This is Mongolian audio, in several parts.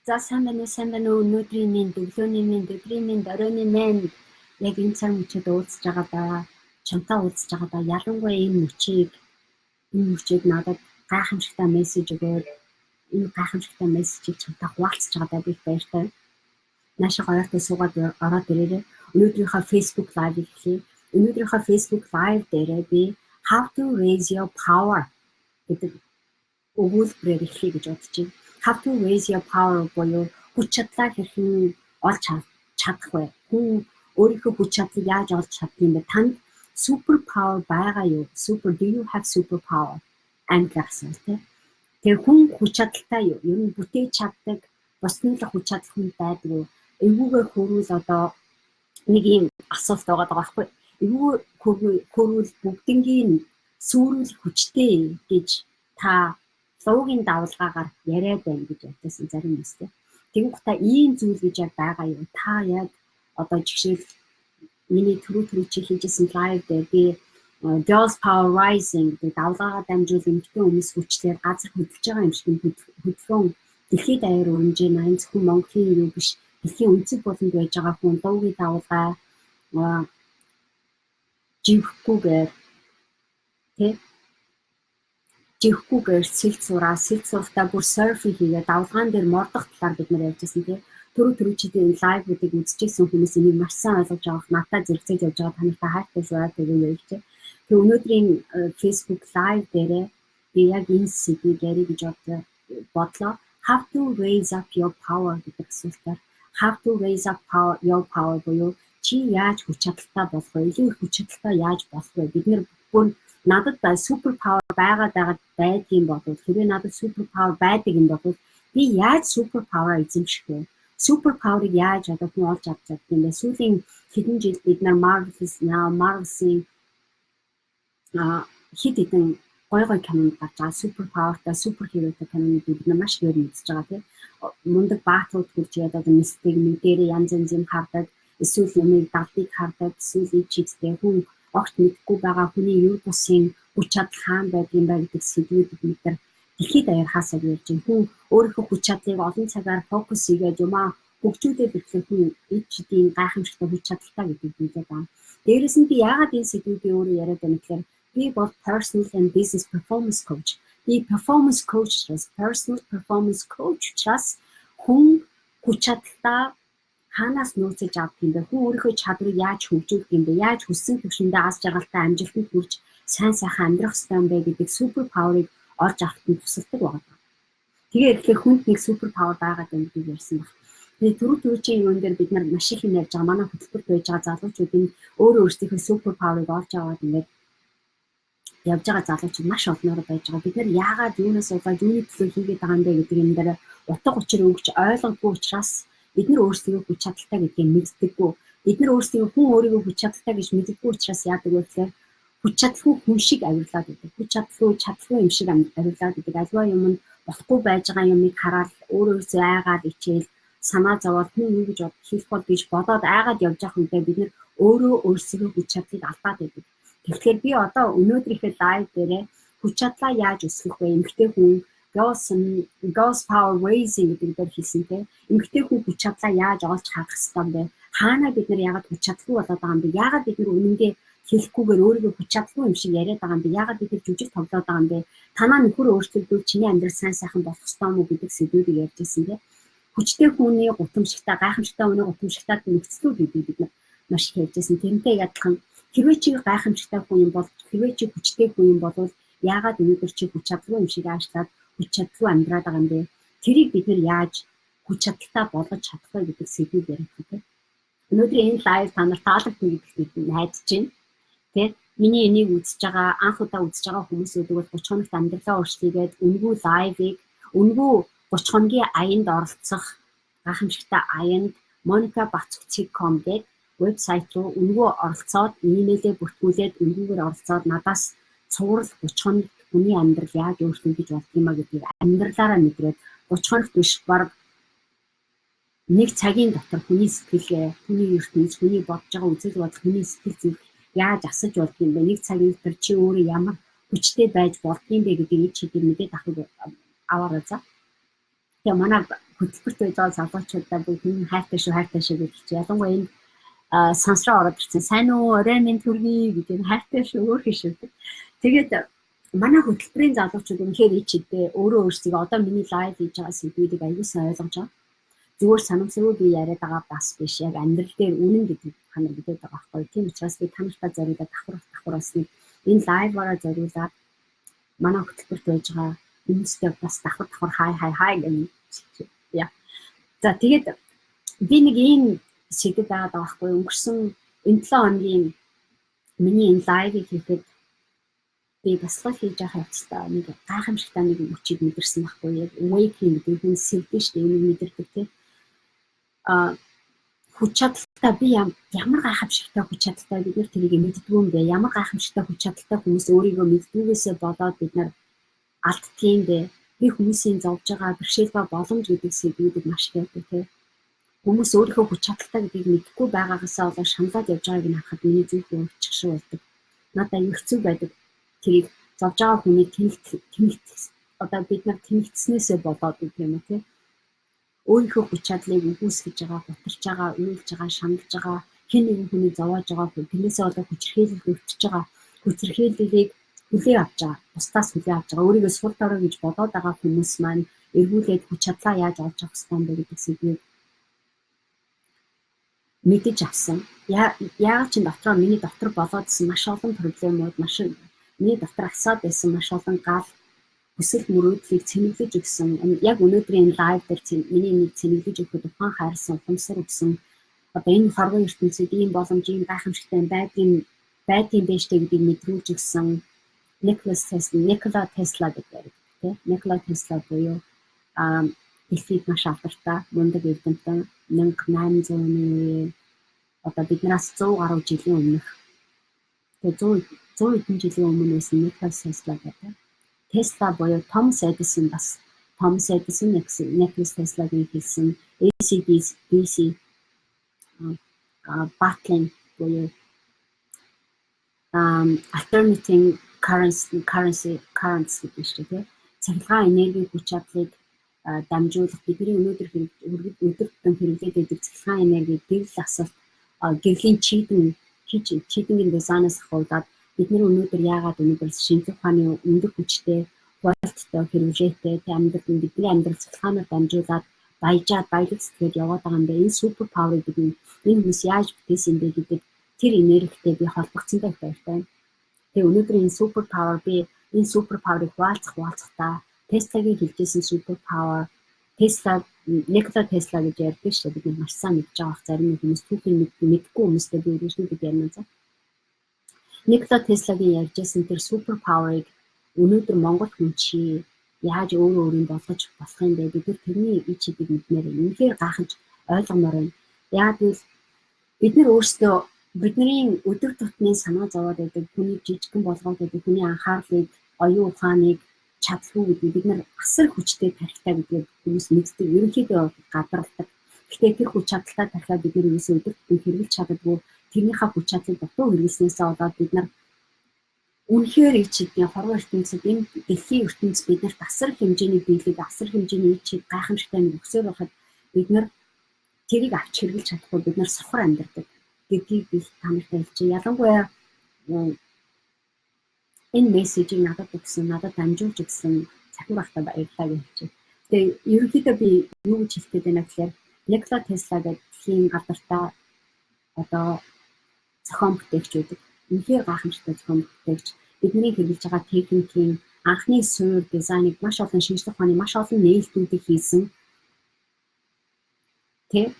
За сайн байна уу өнөөдрийн минь өглөөний минь өдрийн минь оройн минь яг энэ цаг мөчид уулзж байгаадаа чамтай уулзж байгаадаа ялангуяа энэ мөчийг надад гайхамшигтай мессеж өгөөд энэ гайхамшигтай мессежийг чамтай хуваалцж байгаадаа би их баяртай. Наашаа гоёртой суугаад ороод ирээрэй. Өнөөдрийнхөө Facebook live эхлэе. Өнөөдрийнхөө Facebook live дээрээ би how to raise your power гэдэг өгүүлбэрээр эхлэе гэж бодож байна. How to raise your power буюу хүч чадлаа хэрхэн олж чадах вэ? Хүн өөрийнхөө хүч чадлыг яаж олж чадах юм бэ? Танд super power байгаа юу? Do you have super power? Англи тийм. Тэр хүн хүч чадалтай юу? Ер нь бүтээж чаддаг, бусдын л хүч чадал хүн байдаг юу? Эвгүйгээр хөрвөл одоо нэг юм асуулт байгаа байхгүй. Эвгүй хөрвөл бүгднгийн сүрүүл хүчтэй гэж та луугийн давалгаагаар яриад байна гэж ятсан зарим нэстэй. Тэгэнгუთ ийм зүйл гэж яг байгаа юу? Та яг одоо жишээл миний түрүү чи хийжсэн лайв дээр би Girls Power Rising гэдэг давалгаагаар дамжуул эмэгтэй хүмүүс хүчлээр газар хөдлөж байгаа юм шиг хөдөлгөөн дэлхийд даяар өрнөж байна. Зөвхөн Монголын юу биш, дэлхийн өнцөг болонд байж байгаа хүн луугийн давалгаа живхгүйгээр живхгүйгээр сэлт суртаа бүр серфинг хийгээ давлгаан дээр мордох талаар бид нар ярьжсэн тийм. Түрүү чидийн лайвуудыг үзчихсэн хүмүүс энийг маш сайн ойлгож авах надад зэрэгцээд явж байгаа танартай хайртай шүү гэдэг ярьж. Тэгээ өнөөдрийн Facebook live дээрээ би яг энэ сэдвийг ярих гэж бодлоо. How to raise up your power гэдэг асуултаар how to raise up your power буюу чи яаж хүч чадалтай болох вэ? Илүү их хүч чадалтай яаж болох вэ? Бид нар бүр надад супер павер байдгийн бодвол хэрвээ надад супер павер байдаг юм бол би яаж супер павер эзэмших вэ? Супер паверыг яаж одоо хүн олж авч чаддаг юм бэ? Сүүлийн хэдэн жил бид нар Marvel-ийн хэд хэдэн гой кинонд гарч байгаа супер павертай супер хиротой кинонууд бид нар маш их үзэж байгаа тийм. Мундаг баатрууд хурж яагаад мистик нүдэрээ янз юм хардаг, эсвэл юмыг давтыг хардаг, эсвэл чидтэй хүн огт мэдгүй байгаа хүний юу бусын хүч чадал хаан байдгийн бай гэдэг сэдвүүдийг бид нар дэлхийд даяар хаасаг ярьж байна. Хүн өөрийнхөө хүч чадлыг олон цагаар фокус хийгээд юмаа хөгжүүлээд ирэхээр хүн эд чидийн гайхамшигтай хүч чадалтай гэдэг зүйлээ байна. Дээрээс нь би яагаад энэ сэдвүүдийг өөрөө яриад байна гэхээр би бол personal and business performance coach. Би personal performance coach учраас хүн хүч чадалтаа хаанаас нөөцөлж авдаг юм бэ? Хүн өөрийнхөө чадварыг яаж хөгжүүлэх юм бэ? Яаж хүссэн төвшөндөө аз жаргалтай амжилтанд хүрч сайн сайхан амьдрах ёстой юм бэ гэдэг супер паверыг олж авахд нь тусалдаг байна. Тэгээд тэгэхээр хүнд нэг супер павер байгаа гэдэг ярьсан баг. Тэгээд түрүүчийн юун дээр бид нар маш их юм ярьж байгаа. Манай хөтөлбөрт байж байгаа залуучууд энэ өөрсдийнхөө супер паверыг олж аваад ингээд явж байгаа залуучууд маш олноор байж байгаа. Бид нар яагаад юунаас болоод юуны төлөө хийгээд байгаа юм бэ гэдэг юм дээр утга учир өгч ойлгохгүй учраас бид нар өөрсдөө хүч чадалтай гэдгийг мэддэггүй. Бид нар өөрсдөө хүн өөрийгөө хүч чадалтай гэж мэддэггүй учраас яадаг вэ гэхээр хүч чадалгүй хүн шиг авирлаад байдаг. Хүч чадалгүй юм шиг авирлаад байдаг. Аливаа юм нь болохгүй байж байгаа юмыг хараад өөрөөсөө айгаад ичээл санаа зовоод хүн юу гэж хийх бол гэж бодоод айгаад явж байгаа хүнтэй бид нар өөрсдөө хүч чадлыг алдаад байдаг. Тэгэхээр би одоо өнөөдрийнхөө лайв дээрээ хүч чадлаа яаж өсгөх вэ? Эмэгтэй хүн Girls Power Raising гэдэг дээр хэлсэн тийм. Эмэгтэй хүн хүч чадлаа яаж олж харах ёстой юм бэ? Хаана бид нар яагаад хүч чадалгүй болоод байгаа юм бэ? Яагаад бид нар үнэндээ хэлэхгүйгээр өөрийгөө хүч чадалгүй юм шиг яриад байгаа юм бэ? Яагаад бид нар жүжиг тоглоод байгаа юм бэ? Танаа нөхөр өөрчлөлтүүд чиний амьдрал сайн сайхан болох ёстой юм уу гэдэг сэдвүүдийг ярьж байсан тийм. Хүчтэй хүний гутамшигтай, гайхамшигтай хүний гутамшигтай нөхцлүүд гэдэг бид нар маш их ярьж байсан. Тэрнтэй адилхан хэрвээ чи гайхамшигтай хүн юм бол хэрвээ чи хүчтэй хүн юм бол яагаад өнөөдөр чи хүч чадалгүй юм шиг аашлаад хүч чадалгүй амьдраад байгаа юм бэ? Тэрийг бид нар яаж хүч чадалтай болгож чадах вэ гэдэг сэдвийг ярих гэдэг. Өнөөдрийн энэ лайв та нарт таалагдана гэдэгт найдаж байна. Тэгээд миний энийг үзэж байгаа анх удаа үзэж байгаа хүмүүсүүд бол 30 хоногт амьдралаа өөрчлөгээд үнгүй лайвыг үнгүй 30 хоногийн аянд оролцох гайхамшигтай аянд monica.com гэдэг вебсайт руу үнгүй оролцоод имэйлээ бүртгүүлээд үнгүйгээр оролцоод надаас цуврал 30 хоног хүний амьдрал яаж өөрчлөх гэж болд юм а гэдгийг амьдралаараа мэдрээд 30 хоногт биш баг нэг цагийн дотор хүний сэтгэлгээ, хүний ертөнц, хүний бодож байгаа үзэл бодол, хүний сэтгэл зүйн яаж асаж болд юм бэ? Нэг цагийн дотор чи өөрөө ямар хүчтэй байж болд юм бэ гэдгийг чигээр мэдээд аваарай за. Тэгээ манай хөтөлбөрт байж байгаа залуучуудаа бүгд нь хайртай шүү гэж чи ялангуяа энэ сансраа ороод ирсэн. Сайн уу орой минь төргий гэж энэ хайртай шүү өөр шүү. Тэгээд манай хөтөлбөрийн залуучууд үнэхээр ичдээ өөрөө өөрсдөө одоо миний лайв хийж байгаа сэдвүүдийг аягүй сайн ойлгож байгаа. Зүгээр санамсаргүй би яриад байгаа бас биш. Яг амьдрал дээр үнэн гэдэг ханаа мэдээд байгаа байхгүй. Тийм учраас би та нартай зориулаад давхар басныг энэ лайваараа зориулаад манай хөтөлбөрт байж байгаа хүмүүстэй бас давхар хай гэнэ. Яа. За тэгээд би нэг ийм сэдв байгаад байгаа байхгүй. Өнгөрсөн энэ 7 хоногийн миний энэ лайвыг хийхэд би баслах хийж байгаа явцдаа нэг гайхамшигтай нэг үчиг мэдэрсэн байхгүй. Яг awakening гэдэг хүн сэвдэн шүү дээ. Энийг мэдэрдэг тийм. Хүч чадалтай би ямар гайхамшигтай хүч чадалтай бид нар тэрийг мэддгүй юм бэ? Ямар гайхамшигтай хүч чадалтай хүмүүс өөрийгөө мэддгүйгээсээ болоод бид нар алддгийн бэ? Би хүмүүсийн зовж байгаа бэрхшээл боломж гэдэг сэдвүүдийг маш их ярьдаг тийм. Хүмүүс өөрийнхөө хүч чадалтай гэдгийг мэдгүй байгаагаасаа болоод шаналаад явж байгааг нь харахад миний зүрх өөрчлөх шиг болдог. Надад хэцүү байдаг. Тэрийг зовж байгаа хүний тэнэгт одоо бид нар тэнэгтснээсээ болоод гэх юм уу тийм. Өөрийнхөө хүч чадлыг үгүйсгэж байгаа, гутарч байгаа, уйлж байгаа, шаналж байгаа, хэн нэгэн хүний зовоож байгаа, тэрнээсээ болоод хүчрхийлэл өвтөж байгаа, хүчрхийллийг хүлээн авч байгаа, бусдаас хүлээн авч байгаа, өөрийгөө сул дорой гэж бодоод байгаа хүмүүс маань эргүүлээд хүч чадлаа яаж олж авах ёстой юм бэ гэдэг сэдвийг мэдэж авсан. Яагаад ч дотроо миний дотор болоодсэн маш олон проблемууд, миний дотор асаад байсан маш олон гал хүсэл мөрөөдлийг цэнэглэж өгсөн. Яг өнөөдрийн лайв дээр миний нэг цэнэглэж өгөхөд ухаан хайрсан, ухамсар өгсөн. Одоо энэ хорвоо ертөнцид ийм боломж, ийм гайхамшигтай байдгийн бэжтэй гэдгийг мэдрүүлж өгсөн Никола Тесла гэдэг тийм. Никола Тесла буюу дэлхийд маш алдартай мундаг эрдэмтэн 1800-ны одоо биднээс 100 гаруй жилийн өмнөх тэгээ 100 хэдэн жилийн өмнө байсан Никола Тесла гэдэг. Тесла буюу Томас Эдисон Никола Теслагийн хэлсэн AC/DC battling буюу alternating currents гэдэг шүү дээ. Цахилгаан энергийн хүч чадлыг дамжуулах бидний өнөөдөр өдөртөн хэрэглээд байдаг цахилгаан энерги гэрэл асалт гэрлийн чийдэнгийн дизайнаас ахуулаад бид нар өнөөдөр яагаад өнөөдөр шинжлэх ухааны өндөр хүчтэй болттой хэрэглээтэй бидний амьдрал цахилгаанаар дамжуулаад баялаг сэтгэлд яваад байгаа юм бэ. Энэ супер паверыг бид энэ хүмүүс яаж бүтээсэн бэ гэдэг тэр энергитэй би холбогдсондоо их баяртай. Тэгээ өнөөдөр энэ супер павер би энэ супер паверыг хуваалцахдаа Теслагийн хэлжсэн супер павер Никола Тесла гэж ярьдаг шүү. Бид маш сайн мэдж байгаа зарим хүмүүс түүхийн мэдгүй хүмүүстэй би өөрөөсөө ярина за. Никола Теслагийн ярьжсэн тэр супер паверыг өнөөдөр Монгол хүн чи яаж өөрийн болгож болох юм бэ? Бид тэрний ич хэдийг мэднээр үнэхээр гайхаж ойлгомоор байна. Яг л бид нар өөрсдөө бидний өдөр тутмын санаа зовоод байдаг хүний жижигхэн болгоод байдаг хүний анхаарлыг оюун ухааныг чадлгүй гэдэг бид нар асар хүчтэй тархитай гэдгийг хүмүүс мэддэг. Ерөнхийдөө гадралдаг. Гэхдээ тэр хүч чадалтай тархиа бид нар ерөөсөө өдөр тутмын хэрэглэж чаддаггүй. Тэрнийхээ хүч чадлыг дутуу хэрэглэснээсээ болоод бид нар үнэхээр ичидний хорвоо ертөнцид энэ дэлхийн ертөнцид биднэрт асар хэмжээний биелэг, асар хэмжээний ичид гайхамшигтай нэг өсөөр байхад бид нар тэрийг авч хэрэглэж чадахгүй бид нар сохор амьдардаг гэдгийг би танартай хэлчихье. Ялангуяа энэ мессежийг надад өгсөн, надад дамжуулж өгсөн цахим багтаа баярлалаа гэж хэлчихье. Тэгээ ерөнхийдөө би юу гэж хэлэх гээд байна гэхээр Никола Тесла гэдгийн алдартай одоо зохион бүтээгч байдаг. Үнэхээр гайхамшигтай зохион бүтээгч бидний хэрэгжилж байгаа техникийн анхны суурь дизайныг маш олон шинжлэх ухааны маш олон нээлтүүдийг хийсэн тэг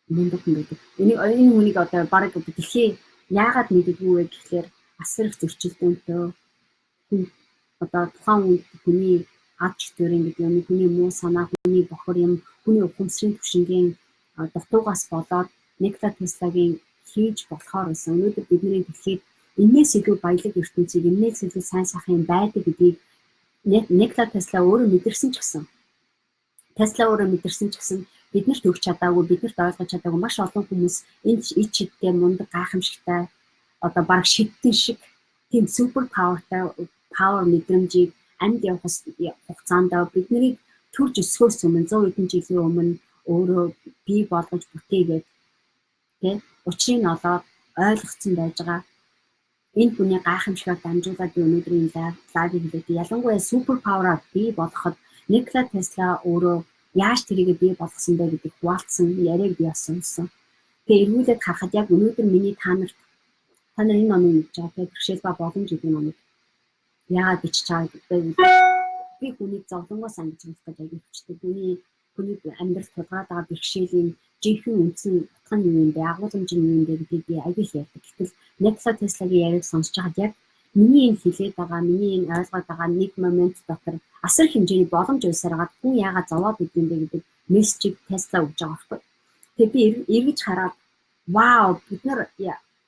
мундаг хүн байдаг. Энэ хүнийг одоо баг дэлхий яагаад мэддэггүй вэ гэхээр асар их зөрчилдөөнтэй одоо тухайн хүний ад чөтгөрийн гэдэг юм, хүний муу санаа, хүний бохор юм, хүний ухамсарын түвшингийн дутуугаас болоод Никола Теслагийн хийж болохоор байсан. Өнөөдөр бидний дэлхийд энээс илүү баялаг ертөнцийг, энээс илүү сайн сайхан байдаг гэдгийг Никола Тесла өөрөө мэдэрсэн ч гэсэн биднэрт өгч чадаагүй, биднэрт ойлгож чадаагүй маш олон хүмүүс энэ ич хэдтэй мундаг гайхамшигтай одоо баг шидтэн шиг тийм супер павертай павер мэдрэмжийг амьд явах хугацаанд биднийг төрж өсөхөөс өмнө 100 хэдэн жилийн өмнө өөрөө бий болгож бүтээгээд тий учрыг нь олоод ойлгоцсон байж байгаа. Энэ хүний гайхамшигаар дамжуулаад би өнөөдрийн лайвыг хэлээд ялангуяа супер павераар бий болгоход Никола Тесла өөрөө яаж тэрийг бий болгосон бэ гэдэг хуваалцсан яриаг би бас сонссон. Тэгээ эргүүлээд харахад яг өнөөдөр миний та нар энэ номыг мэдж байгаа тэгээ бэрхшээл ба боломж гэдэг номыг яагаад бичиж байгаа гэдэг би хүнийг зовлонгоос ангиж хэлэх гэж хүчтэй. Хүний амьдрал тулгаад байгаа бэрхшээлийн жинхэнэ үндсэн утга нь юу юм бэ? Агуулмж нь юу юм бэ гэдгийг би аягүй их ярьдаг. Гэтэл Никола Теслагийн яриаг сонсож байхад яг миний энэ хэлээд байгаа, миний энэ ойлгоод байгаа нэг момент дотор асар хэмжээний боломж уйсараад хүн яагаад зовоод идэв юм бэ гэдэг мессежийг Тесла өгж байгаа байхгүй. Тэгээ би эргэж хараад вау бид нар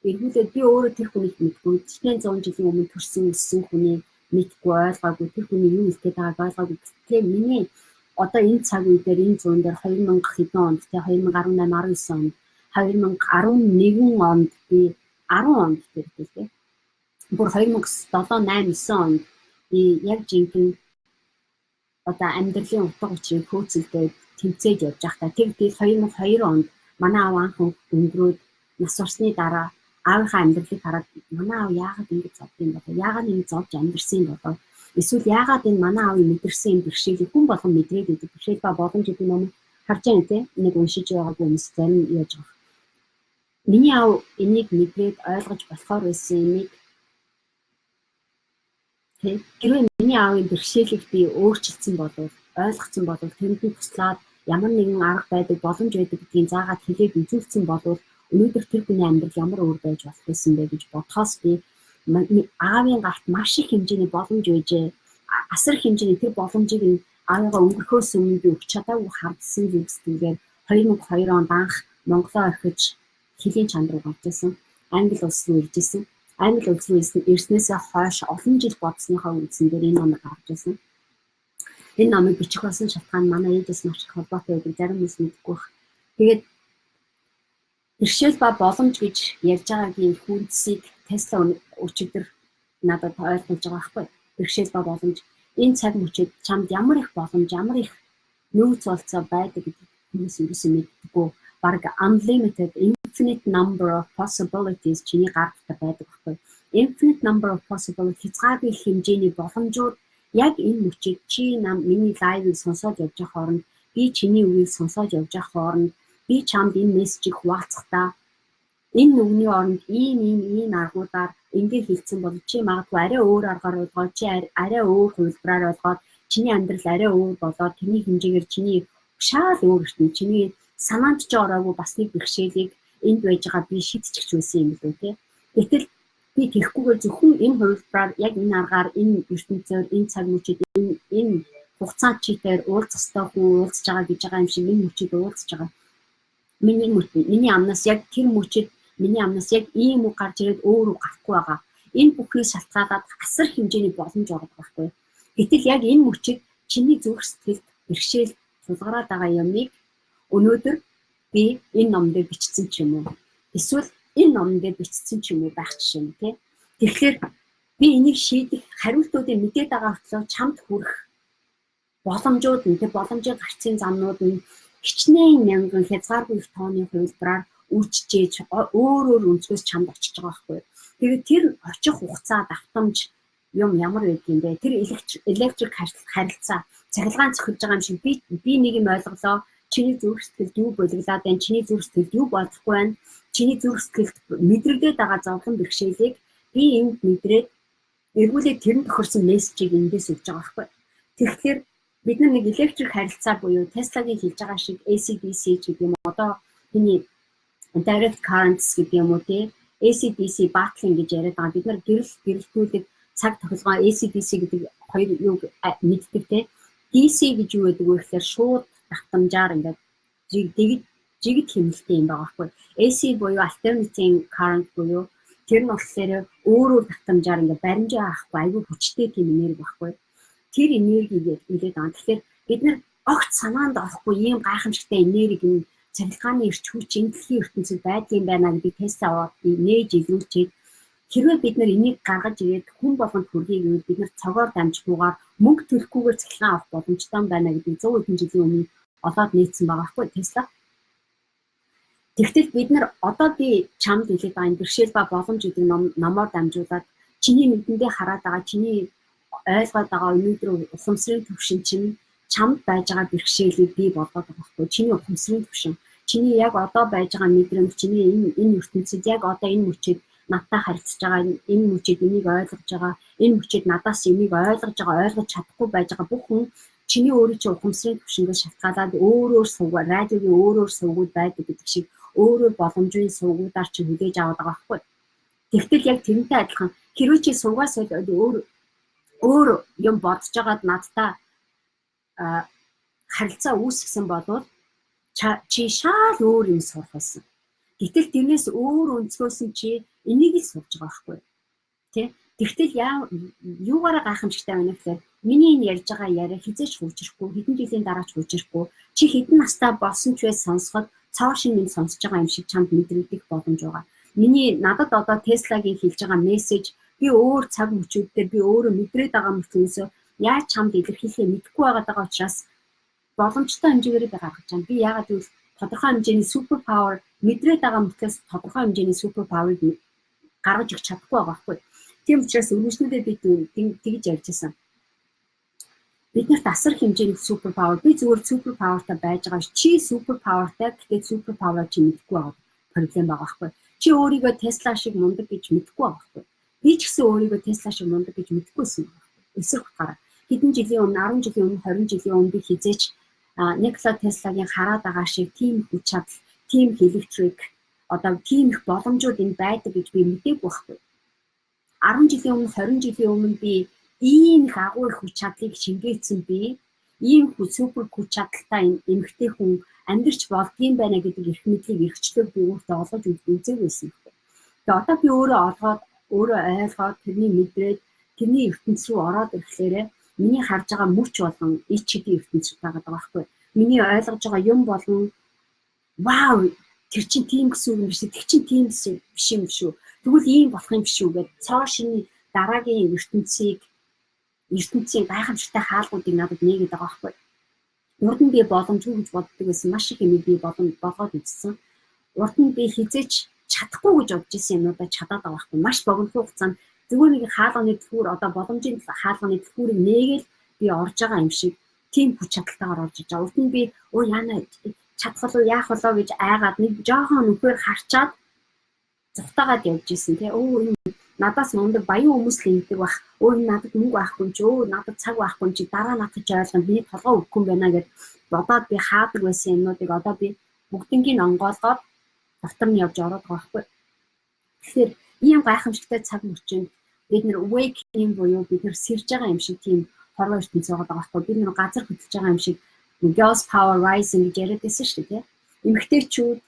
эргүүлээд би өөрөө тэр хүнийг мэдгүй. 100 жилийн өмнө төрсэн өссөн хүний мэдгүй ойлгоогүй тэр хүний юу хэлэх байгааг ойлгоогүй. Тэгээ миний одоо энэ цаг үе дээр энэ зуун дээр 2000 хэдэн онд тэгээ 2018 19 онд 2011 онд би 10 онд тэртэй бүр 2007 8 9 онд би яг жинхэнэ одоо амьдралын утга учирыг хөөцөлдөө тэмцээж явж байхдаа тэр 2002 онд манай аав анхан өнгөрөөд нас урсны дараа аавынхаа амьдралыг хараад манай аав яагаад ингэж зовд юм бэ? Яагаад ингэж зовж амьдэрсэн юм бэ? Эсвэл яагаад энэ манай аавын мэдэрсэн юм бэрхшээлийг хүн болгон мэдрээд идэг бэрхшээл ба боломж гэдэг юм харж байгаа тийм нэг уншиж байгаа хүмүүс зарим яаж байгаа. Миний аав энийг мэдрээд ойлгож болохоор байсан юмыг тийм гэрээ миний аавын бэрхшээлийг би өөрчилсөн болов ойлгоцсон болов тэрнээ туслаад ямар нэгэн арга байдаг боломж байдаг гэдгийг заагаад хэлээд үзүүлсэн болов өнөөдөр тэр хүний амьдрал ямар өөр байж болох байсан бэ гэж бодхоос би аавын гарт маш их хэмжээний боломж байжээ. Асар хэмжээний тэр боломжийг нь аавыгаа өнгөрөхөөс өмнө би өгч чадаагүй хардсан зүйлсээр 2002 онд анх Монголоо орхиж хэлийн чанд руу гарч ирсэн. Англи улс руу ирж ирсэн. Англи улс руу ирснээсээ хойш олон жил бодсныхаа үндсэн дээр энэ номыг гаргаж ирсэн. Энэ номыг бичих болсон шалтгаан манай ээжээс маш их холбоотой байдаг. Зарим хүмүүс мэдгүй байна. Тэгээд бэрхшээл ба боломж гэж ярьж байгаагийн хүндсийг Тесла өчигдөр надад ойлгуулж байгаа байхгүй. Бэрхшээл ба боломж энэ цаг мөчид чамд ямар их боломж, ямар их нөөц болцоо байдаг гэдэг хүмүүс ерөөсөө мэддэггүй. Бараг unlimited infinite number of possibilities чиний гаралтай байдаг байхгүй. Infinite number of possibilities хязгааргүй хэмжээний боломжууд яг энэ мөчид чи миний лайвыг сонсоод явж байгаа хооронд би чиний үгийг сонсоод явж байгаа хооронд би чамд энэ мессежийг хуваалцахдаа энэ нүгний оронд ийм аргуудаар ингээ хэлсэн бол чи магадгүй арай өөр аргаар ойлгоод чи арай өөр хувилбараар ойлгоод чиний амьдрал арай өөр болоод тэрний хэмжээгээр чиний шал өөр ертөнд чиний санаанд ч ороогүй бас нэг бэрхшээлийг энд байж байгаа би шийдчих байсан юм лөө тий. Гэтэл би тэрхгүйгээр зөвхөн энэ хувилбараар яг энэ аргаар энэ ертөнцөөр энэ цаг мөчид энэ хугацаанд читээр уулзах ёстой хүн уулзж байгаа гэж байгаа юм шиг энэ мөчид уулзж байгаа. Миний амнаас яг тэр мөчид миний амнаас яг ийм үг гарч ирээд өөр үг гарахгүй байгаа. Энэ бүхний шалтгаалаад асар хэмжээний боломж ордог байхгүй. Гэтэл яг энэ мөчид чиний зүрх сэтгэлд бэрхшээл тулгараад байгаа юмыг өнөөдөр би энэ ном дээр бичсэн ч юм уу. Эсвэл энэ ном дээр бичсэн ч юм уу байх жишээ нь тий. Тэгэхээр би энийг шийдэх хариултуудыг мэдээд байгаа хөтлөө чамд хүрэх боломжууд нь тэр боломжийн гарцын замнууд нь хичнээн мянган хязгааргүй их тооны хувилбараар үржижээж өөрөөр өнцгөөс чамд очиж байгаа байхгүй. Тэгээд тэр очих хугацаа давтамж юм ямар байдаг юм бэ? Тэр электрик харилцаа цахилгаан цохилж байгаа юм шиг би нэг юм ойлголоо. Чиний зүрх сэтгэлд юу болиглаад байна? Чиний зүрх сэтгэлд юу болохгүй байна? Чиний зүрх сэтгэлд мэдрэгдээд байгаа зовлон бэрхшээлийг би энд мэдрээд эргүүлээд тэрэн тохирсон мессежийг эндээс өгж байгаа байхгүй. Тэгэхээр бид нэг электрик харилцаа буюу Теслагийн хэлж байгаа шиг AC/DC гэдэг юм одоо миний direct currents гэдэг юм уу тий AC/DC battling гэж яриад байгаа. Бид нар гэрэлтүүлэг цаг тохилгоо AC/DC гэдэг хоёр юу мэддэг тий. DC гэж юу гэдэг вэ гэхээр шууд давтамжаар ингээд жигд хэмнэлттэй юм байгаа байхгүй. AC буюу alternating current буюу тэр нь болохоор өөрөөр давтамжаар ингээд баримжаа авахгүй айгүй хүчтэй тийм энерги байхгүй. Тэр энергийг илээд байгаа. Тэгэхээр бид нар огт санаанд орохгүй ийм гайхамшигтай энерги нь цахилгааны эрч хүч энэ дэлхийн ертөнцид байдгийн байна гэдэг Тесла аваад нээж илүүлчихэд Хэрвээ бид нар энийг гаргаж ирээд хүн болгонд хүргэе гэвэл бид нар цогоор дамжихгүйгээр мөнгө төлөхгүйгээр цахилгаан авах боломжтой байна гэдэг 100 хэдэн жилийн өмнө олоод нийцсэн байгаа байхгүй Tesla. Тэгтэл бид нар одоо би чамд хэлээд байгаа энэ бэрхшээл ба боломж гэдэг номоор дамжуулаад чиний нүдэндээ хараад байгаа, чиний ойлгоод байгаа өнөөдөр ухамсарын төвшин чинь чамд байж байгаа бэрхшээлийг бий болгоод байгаа байхгүй. Чиний ухамсарын төвшин, чиний яг одоо байж байгаа мэдрэмж, чиний энэ ертөнцид яг одоо энэ мөчид надтай харилцаж байгаа, энэ мөчид энийг ойлгож байгаа, энэ мөчид надаас энийг ойлгож байгаа, ойлгож чадахгүй байж байгаа бүх хүн чиний өөрийн чинь ухамсарын төвшингөөс шалтгаалаад өөр сувгаар, радиогийн өөр сувгууд байдаг гэдэг шиг өөр боломжийн сувгуудаар чи хүлээж аваад байгаа байхгүй. Тэгтэл яг тэрнтэй адилхан хэрвээ чи сувгаас өөр юм бодож байгаад надтай харилцаа үүсгэсэн бол чи шал өөр юм сурах байсан. Гэтэл тэрнээс өөр өнцгөөс нь чи энийг л сурж байгаа байхгүй. Тэ? Тэгтэл юугаараа гайхамшигтай байна гэхээр миний энэ ярьж байгаа яриа хизээч хуучрахгүй, хэдэн жилийн дараач хуучрахгүй, чи хэдэн настай болсон ч байж сонсоход цоо шин юм сонсож байгаа юм шиг чамд мэдрэгдэх боломж байгаа. Миний надад одоо Tesla-гийн хэлж байгаа мессеж би өөр цаг мөчүүд дээр би өөрөө мэдрээд байгаа мөртөөсөө яаж чамд илэрхийлэхээ мэдэхгүй байгаа учраас боломжтой хэмжээгээр би гаргаж байна. Би яагаад гэвэл тодорхой хэмжээний супер павер мэдрээд байгаа мөртөөс тодорхой хэмжээний супер паверыг гаргаж өгч чадахгүй байгаа байхгүй. Тийм учраас өргөжнүүдээ би тэгж ярьжсэн. Биднэрт асар хэмжээний супер павер, би зүгээр супер павертай байж байгаа ш. Чи супер павертай, гэхдээ супер павер чи мэдэхгүй байгаа проблем байгаа байхгүй. Чи өөрийгөө Tesla шиг мундаг гэж мэдэхгүй байгаа байхгүй. Би ч гэсэн өөрийгөө Tesla шиг мундаг гэж мэдэхгүйсэн байхгүй. Эсрэг утгаараа хэдэн жилийн өмнө, 10 жилийн өмнө, 20 жилийн өмнө би хизээч Nikola Tesla-гийн хараад байгаа шиг тийм хүч чадал, тийм электрик, одоо тийм их боломжууд энэ байдаг гэж би мэдээгүй байхгүй. 10 жилийн өмнө, 20 жилийн өмнө би ийм их агуу их хүч чадлыг шингээсэн би, ийм супер хүч чадалтай эмэгтэй хүн амьдрч болдгийм байна гэдэг эрх мэдлийг эрхчлөөг би өөртөө олгож үзээгүй байсан. Тэгээ одоо би өөрөө олгоод, өөрөө ойлгоод, тэрний мэдрээд, тэрний ертөнц рүү ороод ирэхлээрээ миний харж байгаа мөч болгон ичдийн ертөнц байгаа байхгүй. Миний ойлгож байгаа юм болгон вау тэр чинь тийм гэсэн үг юм биш, тэр чинь тийм биш юм шүү. Тэгвэл ийм болох юм биш үү гэдэг цоо шиний дараагийн ертөнцийн гайхамшигтай хаалгуудыг надад нээгээд байгаа байхгүй. Урд нь би боломжгүй гэж боддог байсан маш их юм би болгоод үзсэн. Урд нь би хизээч чадахгүй гэж бодож исэн юмудаа чадаад байгаа байхгүй. Маш богино хугацаанд зүгээр нэг хаалганы дэлгүүр одоо боломжийн хаалганы дэлгүүрийг нээгээл би орж байгаа юм шиг тийм хүч чадалтайгаар орж иж байгаа. Урд нь би яана чадах уу яах вэ гэж айгаад нэг жоохон нүхээр харчаад зүгтаагаад явж исэн тий. Энэ надаас мундаг баян хүмүүс л ингэдэг бах. Энэ надад мөнгө байхгүй ч надад цаг байхгүй чи дараа надад ч ойлгоно би толгой өгөхгүй юм байна гэд бодоод би хаадаг байсан юмнуудыг одоо би бүгднийг онгоолгоод дотор нь явж ороод байгаа байхгүй. Тэгэхээр ийм гайхамшигтай цаг мөчинд бид нэр awakening буюу бид нэр сэрж байгаа юм шиг тийм хорвоо ертөнц байгаа байхгүй. Бид нэр газар хөдлөж байгаа юм шиг girls power rising гэж яриад байсан шүү дээ. Эмэгтэйчүүд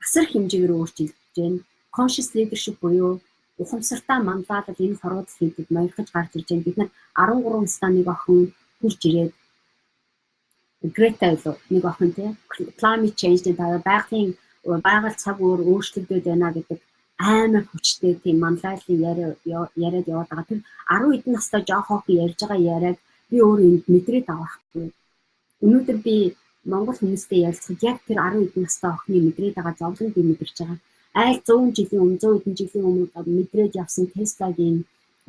асар хэмжээгээр өөрчилж байна. Conscious leadership буюу ухамсартай манлайлал энэ хорвоод хийдэг маягж гарч ирж байна. Бид нар 13 настай нэг охин хурж ирээд Greta нэг охин тий climate change-ийн дараа байгаль цаг өөрчлөгдөд байна гэдэг амар хүчтэй тийм манлайллын яриад яваад байгаа. Тэр 10 хэдэн настай жоох охин ярьж байгаа яриаг би өөрөө мэдрээд авахгүй. Өнөөдөр би Монгол хүмүүстэй ярилцахад яг тэр 10 хэдэн настай охины мэдрээд байгаа зовлон би мэдэрч байгаа. Айл 100 жилийн өмнө 100 хэдэн жилийн өмнө мэдрээд явсан Tesla-гийн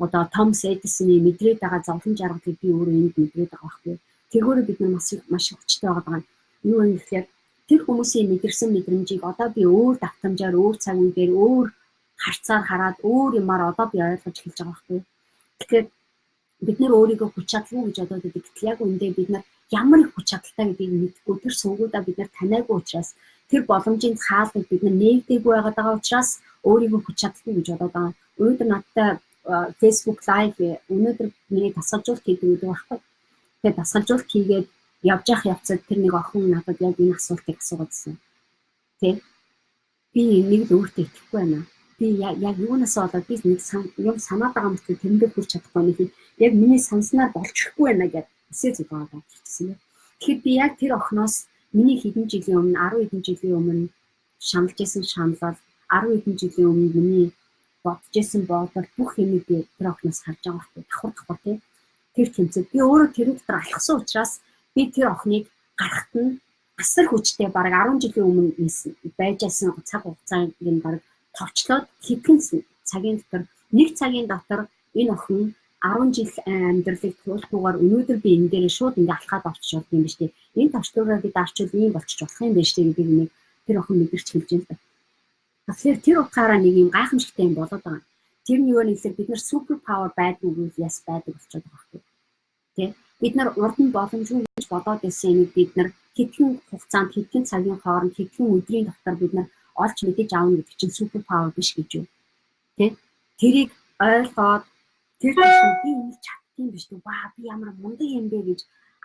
одоо Thomas Edison-ы мэдрээд байгаа зовлон жаргалыг би өөрөө энд мэдрээд байгаа байхгүй. Тэгвэл бид нар маш хүчтэй байгаа. Юу юм гэхээр тэр хүмүүсийн мэдэрсэн мэдрэмжийг одоо би өөр давтамжаар, өөр цаг үеэр, өөр харцаар хараад өөр юмар одоо би ойлгож эхэлж байгаа байхгүй. Тэгэхээр бид нэр өөрийгөө хүч чадалгүй гэж бодоод байдаг. Гэтэл яг үндэ бид нар ямар их хүч чадалтай гэдгийг мэдгүй тэр сувгуудаа бид нар танаагүй учраас тэр боломжийн хаалгыг бид нар нээгдээгүй байгаа учраас өөрийгөө хүч чадалгүй гэж бодоод байгаа. Өнөөдөр надтай Facebook live өнөөдөр миний дасгалжуулалт хийдэг гэдэг байхгүй. Тэгээд дасгалжуулалт хийгээд явж явах явцад тэр нэг охин надад яг энэ асуултыг асуугаадсэн. Тэ? Би нэг л өөртөө итгэхгүй байна. Би яг юунаас болоод би нэг юм санаад байгаа мэт тэрэндээ хүрч чадахгүй нэг яг миний санснаар болчихгүй байна гэж эсээ зүйгээд авчихсан. Тэгэхээр би яг тэр охиноос миний хэдэн жилийн өмнө 10 хэдэн жилийн өмнө шаналж исэн шаналал 10 хэдэн жилийн өмнө миний бодож исэн бодол бүх юмыг би тэр охноос харж байгаа байхгүй. Давхар тий. Тэр тэмцээд би өөрөө тэрэн дотор алхсан учраас би тэр охиныг гарахт нь асар хүчтэй бараг 10 жилийн өмнө байжсэн цаг хугацаанд бараг товчлоод хэдхэн цагийн дотор нэг цагийн дотор энэ охин 10 жил амьдралыг туулахгүйгээр өнөөдөр би энэ дээр шууд ингээ алхаад орчих болд юм биш үү? Энэ товчлуураа би дарчвал ийм болчих болох юм биш үү гэдэг нэг тэр охин мэдэрч хэлж байна. Тэгэхээр тэр утгаараа нэг юм гайхамшигтай юм болоод байгаа. Тэр нь юу нэлээд бид нар супер павер байдаг үгүй яс байдаг болчиход байгаа хэрэг. Тэ? Бид нар урд нь боломжгүй гэж бодоод байсан юмыг бид нар хэдхэн хугацаанд хэдхэн цагийн хооронд хэдхэн өдрийн дотор бид нар олж мэдэж аавна гэдэг чинь супер павер биш гэж юу? Тэ? Тэрийг ойлгоод тэр чинь би энийг чаддсан биш үү? Баа би ямар мундаг юм бэ гэж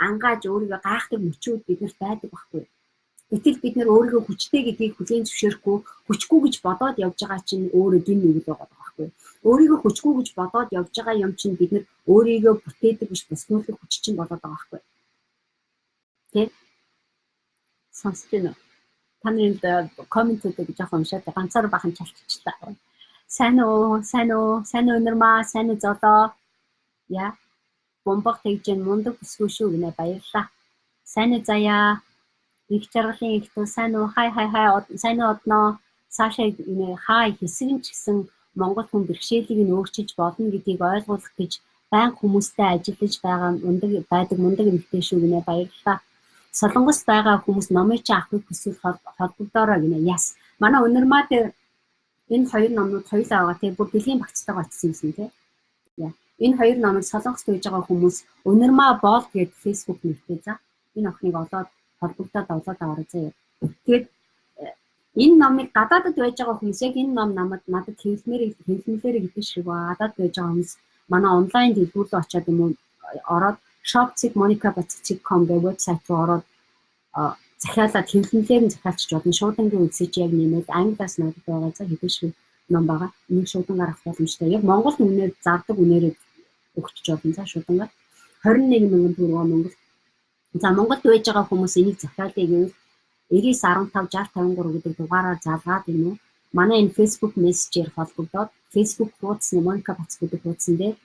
ангааж өөрийгөө гайхдаг мөчүүд биднэрт байдаг байхгүй. Гэтэл бид нар өөрийгөө хүчтэй гэдгийг хүлээн зөвшөөрөхгүй, хүчгүй гэж бодоод явж байгаа чинь өөрөө гин нүгэл байгаа байхгүй. Өөрийгөө хүчгүй гэж бодоод явж байгаа юм чинь бид нар өөрийгөө бүтээдэг биш бүснүүлэх хүч чинь болоод байгаа байхгүй. Тэ? Сонсож байна уу? Та нарын комментүүдийг жоохон уншаад ганцаар бахан чалччихлаа. Сайн уу өнөрмаа, сайн уу золоо. Яа. Бомбог тэгж мундаг бүсгүй шүү гинэ баярлаа. Сайн уу заяа. Их жаргалын ихтэн сайн уу хай сайн уу одноо цаашаа нэ хай хэсэг нь ч гэсэн Монгол хүн бэрхшээлийг нь өөрчилж болно гэдгийг ойлгуулах гэж байнга хүмүүстэй ажиллаж байгаа мундаг эмэгтэй шүү гинэ баярлалаа. Солонгост байгаа хүмүүс номыг чи авахыг хүсвэл холбогдоорой гинэ. Яс. Манай өнөрмаа дээр энэ хоёр номнууд хоёулаа байгаа тийм бүр бэлгийн багцтайгаа очсон юм тийм. Яа. Энэ хоёр номыг солонгост байж байгаа хүмүүс өнөрмаа бол гэдэг фэйсбુક нэртэй за. Энэ охиныг олоод холбогдоод аваад заяа. Тэгээд энэ номыг гадаадд байж байгаа хүмүүс яг энэ ном надад хэлмээр гэдэг шиг ба гадаад байж байгаа хүмүүс манай онлайн дэлгүүр рүү очиод юм уу ороод shopzig.monica.com гэх вебсайт руу ороод захиалаад хэлмээр нь захиалчих болно. Шуудангийн үгсэж яг нэмээд англиас надад байгаа за хэдэн шиг ном байгаа. Энийг шуудангаар авах боломжтой. Яг Монгол үнээр зардаг үнээрээ өгч болно. За шуудангаар 21 мянган төгрөгөөр Монгол. За Монголд байж байгаа хүмүүс энийг захиалъя гэвэл 99156053 гэдэг дугаараар залгаад юм уу. Манай энэ Facebook Messenger холбогдоод Facebook хуудасны Monica Bats гэдэг хуудсан дээр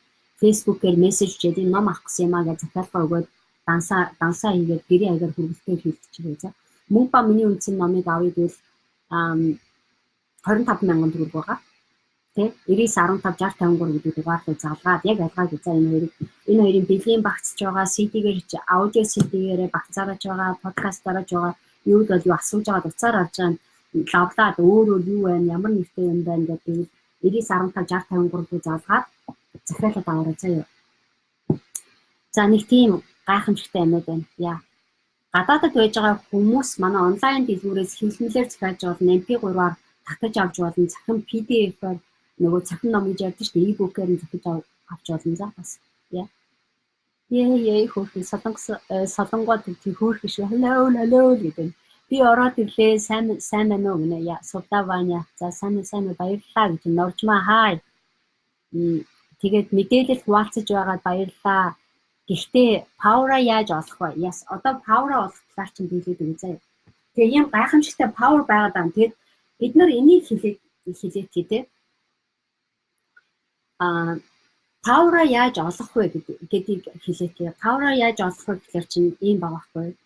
Facebook-ээр мессеж хийгээд энэ ном авах гэсэн юм аа гэж захиалгаа өгөөд дансаа хийгээд гэрийн аягаар хүргэлтээр хийчихвээ за. Мөнгө ба миний үндсэн номыг авъя гэвэл 25 мянган төгрөг байгаа. Тэ 99156053 гэдэг дугаар руу залгаад яг ялгаад за энэ хоёрын бэлгийн багцж байгаа CD-гээр аудио CD-гээрээ багцаарч байгаа, подкастаарч байгаа юу бол юу асууж байгаа дуцаар орж байгаа лавлаад өөрөө юу байна, ямар нэртэй юм байна гэдэг 99156053 руу залгаад захиалаад аваарай заяа. За нэг тийм гайхамшигтай юмуд байна. Яа. Гадаадд байж байгаа хүмүүс манай онлайн дэлгүүрээс хэлмэлээр захиалж болно, MP3-аар татаж авч болно, цахим PDF-аар нөгөө цахим ном гэж ярьдаг шүү дээ, e-book-ээр нь захиж авч болно за бас. Яа. Хөөрхөн солонгоод хөөрхөн шүү. Hello гэдэг. Би ороод ирлээ. Сайн байна уу гэнэ. Яа, Сувдаваня. За сайн баярлалаа гэж норжмаа хай. Тэгээд мэдээлэл хуваалцаж байгаад баярлалаа. Гэхдээ power яаж олох вэ? Яс, одоо power олох талаар чинь биелээд байгаа заяа. Тэгээ юм гайхамшигтай power байгаад байна. Тэгээд бид нар энийг хэлээд тий. Power яаж олох вэ гэдгийг хэлээтэй. Power яаж олох вэ гэхээр чинь ийм багахгүй.